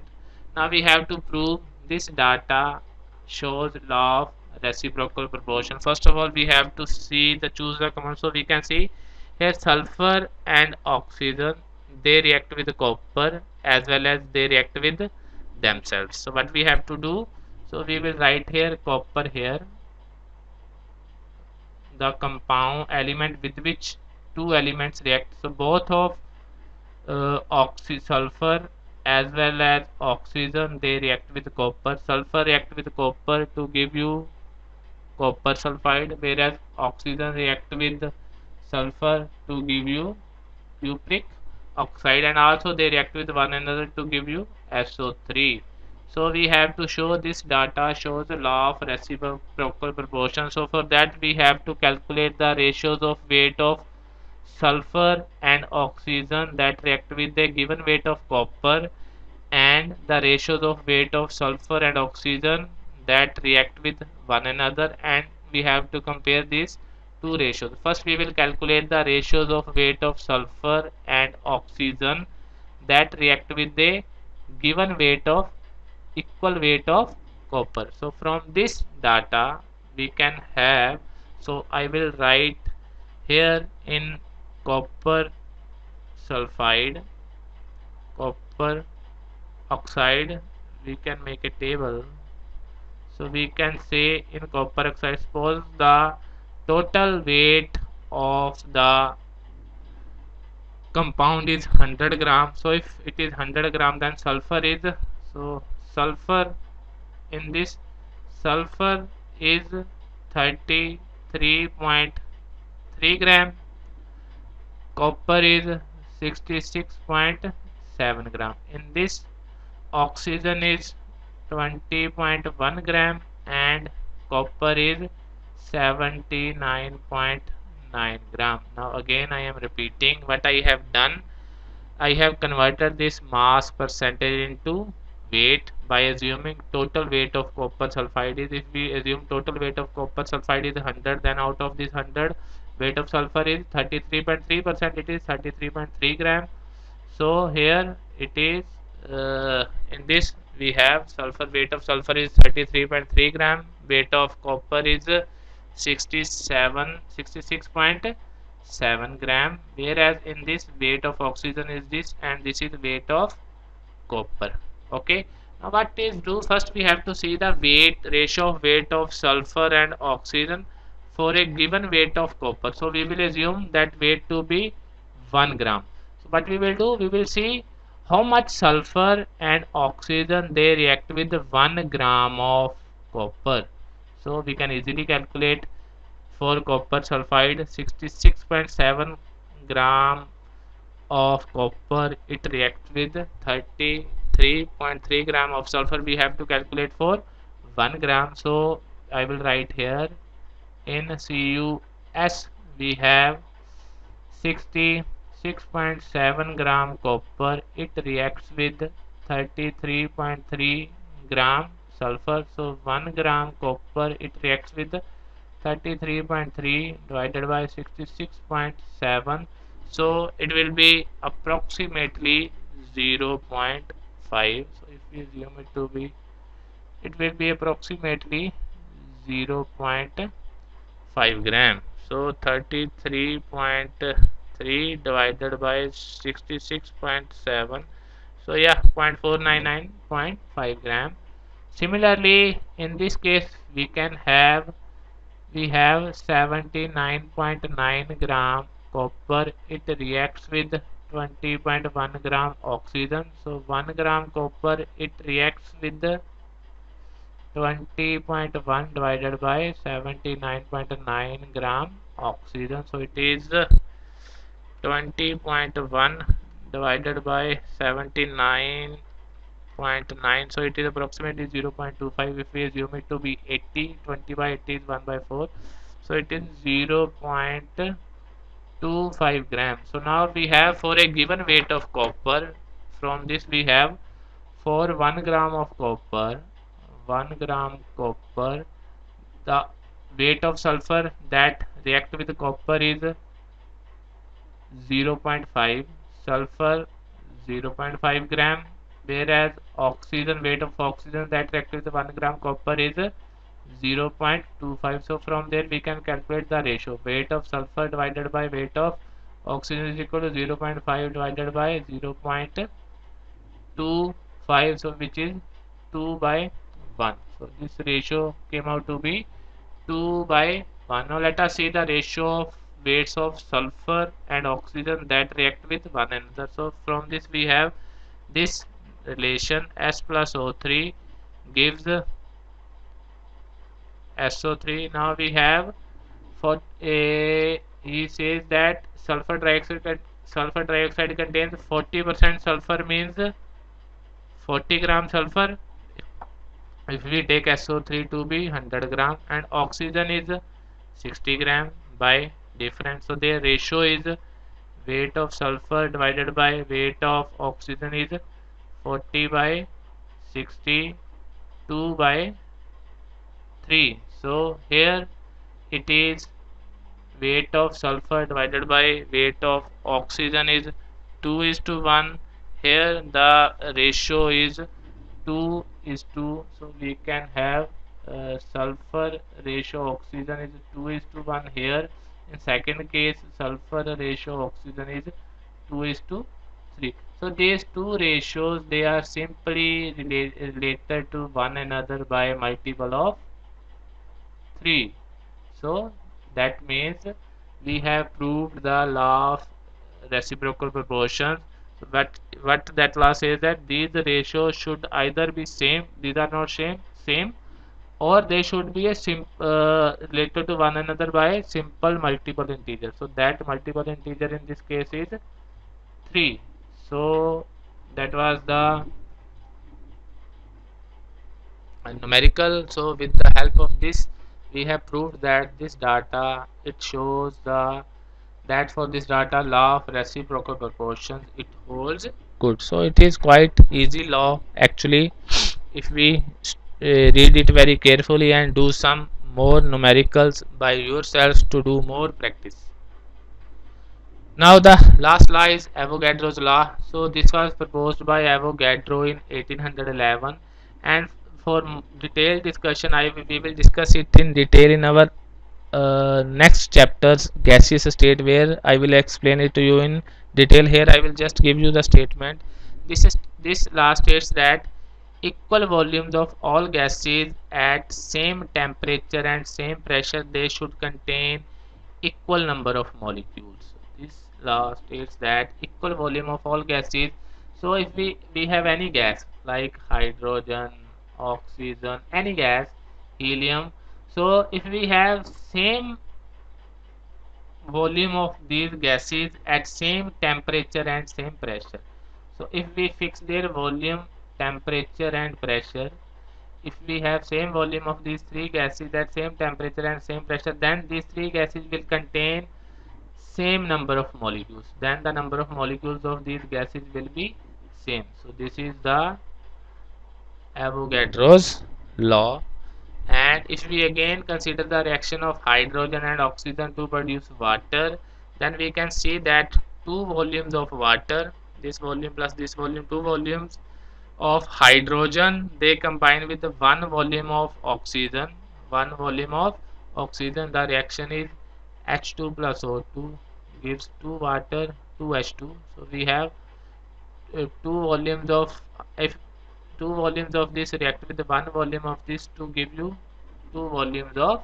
Now we have to prove this data shows law of reciprocal proportion. First of all, we have to see the choose the common. So we can see here sulfur and oxygen, they react with copper as well as they react with themselves. So what we have to do, so we will write here copper here, the compound element with which two elements react. So both of sulfur as well as oxygen, they react with copper. Sulfur react with copper to give you copper sulfide, whereas oxygen react with sulfur to give you cupric oxide, and also they react with one another to give you SO3. So we have to show this data shows the law of reciprocal proportion. So for that we have to calculate the ratios of weight of sulfur and oxygen that react with the given weight of copper, and the ratios of weight of sulfur and oxygen that react with one another, and we have to compare these two ratios. First we will calculate the ratios of weight of sulfur and oxygen that react with the given weight of equal weight of copper. So from this data we can have, so I will write here in copper sulfide, copper oxide, we can make a table. So we can say in copper oxide, suppose the total weight of the compound is 100 gram. So if it is 100 gram, then sulfur is, so sulfur in this, sulfur is 33.3 gram, copper is 66.7 gram. In this, oxygen is 20.1 gram and copper is 79.9 gram. Now again I am repeating what I have done. I have converted this mass percentage into weight by assuming total weight of copper sulfide is, if we assume total weight of copper sulfide is 100, then out of this 100, weight of sulfur is 33.3%, it is 33.3 gram. So here it is, in this we have sulfur, weight of sulfur is 33.3 gram, weight of copper is 66.7 gram, whereas in this weight of oxygen is this, and this is weight of copper. Okay, now what is do, first we have to see the weight ratio of weight of sulfur and oxygen for a given weight of copper. So we will assume that weight to be 1 gram. So what we will do, we will see how much sulfur and oxygen they react with 1 gram of copper. So we can easily calculate for copper sulfide, 66.7 gram of copper, it reacts with 33.3 gram of sulfur. We have to calculate for 1 gram. So I will write here in CuS we have 66.7 gram copper, it reacts with 33.3 gram sulfur. So 1 gram copper, it reacts with 33.3 divided by 66.7, so it will be approximately 0.5. so if we assume it to be, it will be approximately 0.5 gram. So 33.3 divided by 66.7, so yeah, 0.499.5 gram. Similarly in this case we have 79.9 gram copper, it reacts with 20.1 gram oxygen. So 1 gram copper, it reacts with 20.1 divided by 79.9 gram oxygen. So it is 20.1 divided by 79.9, so it is approximately 0.25. if we assume it to be 80, 20 by 80 is 1 by 4, so it is 0.25 grams. So now we have for a given weight of copper, from this we have for 1 gram of copper, 1 gram copper, the weight of sulfur that react with the copper is 0.5, sulfur 0.5 gram, whereas oxygen, weight of oxygen that reacts with 1 gram copper is 0.25. so from there we can calculate the ratio, weight of sulfur divided by weight of oxygen is equal to 0.5 divided by 0.25, so which is 2 by 1. So this ratio came out to be 2 by 1. Now let us see the ratio of weights of sulfur and oxygen that react with one another. So from this we have this relation, S plus O3 gives SO3. Now we have, for a, he says that sulfur dioxide contains 40% sulfur, means 40 gram sulfur. If we take SO3 to be 100 gram and oxygen is 60 gram by difference, so their ratio is weight of sulfur divided by weight of oxygen is 40 by 60, 2 by 3. So here it is weight of sulfur divided by weight of oxygen is 2:1. Here the ratio is 2 is 2, so we can have sulfur ratio oxygen is 2 is to 1 here. In second case, sulfur ratio oxygen is 2 is to 3. So these two ratios, they are simply related to one another by a multiple of 3. So that means we have proved the law of reciprocal proportions. So what that law says, that these ratios should either be same, these are not same, or they should be a related to one another by a simple multiple integer. So that multiple integer in this case is 3. So that was the numerical. So with the help of this, we have proved that this data, it shows the that for this data law of reciprocal proportions, it holds good. So it is quite easy law actually, if we read it very carefully and do some more numericals by yourselves to do more practice. Now the last law is Avogadro's law. So this was proposed by Avogadro in 1811, and for detailed discussion, we will discuss it in detail in our next chapters, gaseous state, where I will explain it to you in detail. Here I will just give you the statement. This law states that equal volumes of all gases at same temperature and same pressure, they should contain equal number of molecules. This law states that equal volume of all gases. So if we have any gas like hydrogen, oxygen, any gas, helium, so if we have same volume of these gases at same temperature and same pressure, so if we fix their volume, temperature and pressure, if we have same volume of these three gases at same temperature and same pressure, then these three gases will contain same number of molecules, then the number of molecules of these gases will be same. So this is the Avogadro's law. And if we again consider the reaction of hydrogen and oxygen to produce water, then we can see that two volumes of water, this volume plus this volume, two volumes of hydrogen, they combine with the one volume of oxygen. One volume of oxygen, the reaction is H2 plus O2 gives 2 water, 2 H2. So we have two volumes of, if two volumes of this react with the one volume of this to give you two volumes of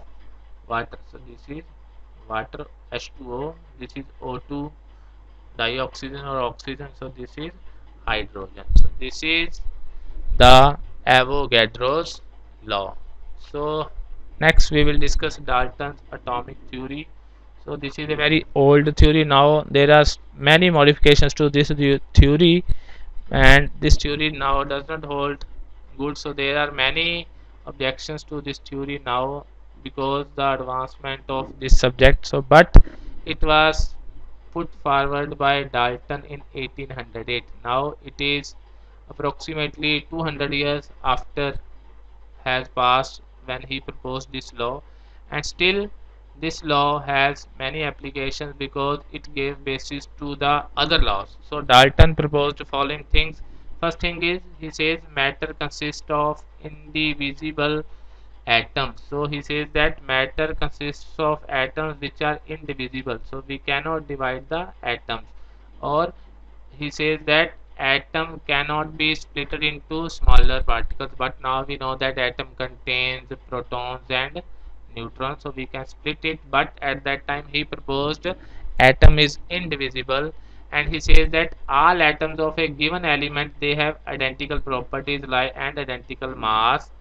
water. So this is water H2O, this is O2 dioxygen or oxygen, so this is hydrogen. So this is the Avogadro's law. So next we will discuss Dalton's atomic theory. So this is a very old theory. Now there are many modifications to this theory, and this theory now does not hold good. So there are many objections to this theory now because the advancement of this subject. So but it was put forward by Dalton in 1808. Now it is approximately 200 years after has passed when he proposed this law, and still this law has many applications because it gave basis to the other laws. So Dalton proposed the following things. First thing is, he says matter consists of indivisible atoms. So he says that matter consists of atoms which are indivisible, so we cannot divide the atoms. Or he says that atom cannot be split into smaller particles, but now we know that atom contains protons and neutrons, so we can split it. But at that time he proposed atom is indivisible, and he says that all atoms of a given element, they have identical properties like and identical mass,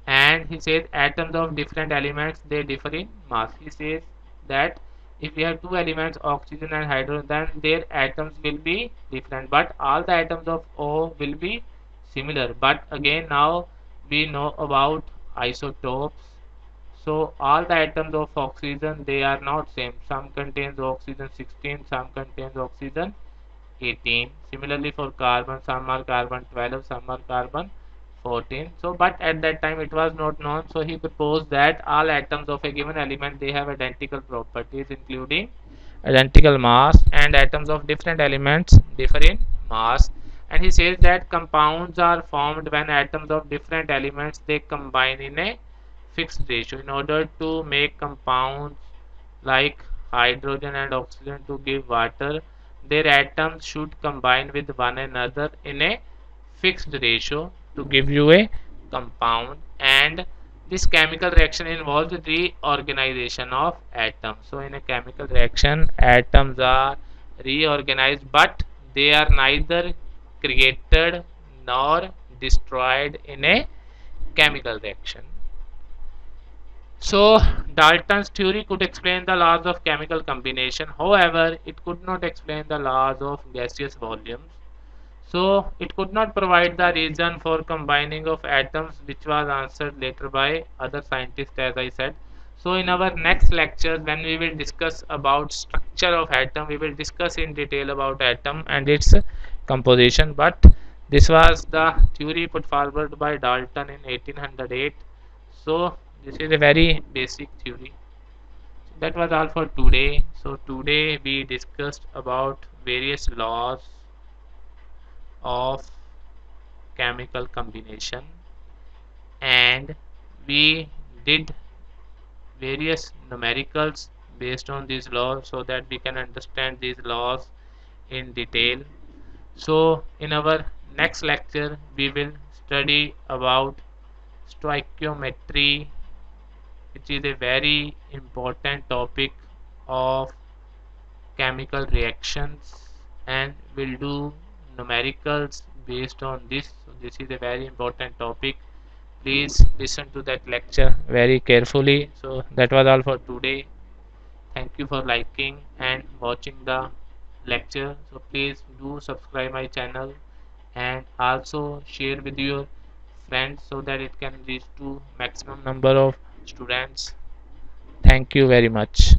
and he says atoms of different elements, they differ in mass. He says that if we have two elements, oxygen and hydrogen, then their atoms will be different, but all the atoms of O will be similar. But again now we know about isotopes. So all the atoms of oxygen, they are not same. Some contains oxygen 16, some contains oxygen 18. Similarly for carbon, some are carbon 12, some are carbon 14. So but at that time it was not known, so he proposed that all atoms of a given element, they have identical properties including identical mass, and atoms of different elements differ in mass. and he says that compounds are formed when atoms of different elements they combine in a fixed ratio. In order to make compounds like hydrogen and oxygen to give water, their atoms should combine with one another in a fixed ratio to give you a compound, and this chemical reaction involves reorganization of atoms. So in a chemical reaction, atoms are reorganized, but they are neither created nor destroyed in a chemical reaction. So Dalton's theory could explain the laws of chemical combination. However, it could not explain the laws of gaseous volumes. So it could not provide the reason for combining of atoms, which was answered later by other scientists, as I said. So in our next lecture, when we will discuss about structure of atom, we will discuss in detail about atom and its composition. But this was the theory put forward by Dalton in 1808. So this is a very basic theory. That was all for today. So today we discussed about various laws of chemical combination, and we did various numericals based on these laws so that we can understand these laws in detail. So in our next lecture we will study about stoichiometry, which is a very important topic of chemical reactions, and we'll do numericals based on this. So this is a very important topic. Please listen to that lecture very carefully. So that was all for today. Thank you for liking and watching the lecture. So please do subscribe my channel and also share with your friends so that it can reach to maximum number of students. Thank you very much.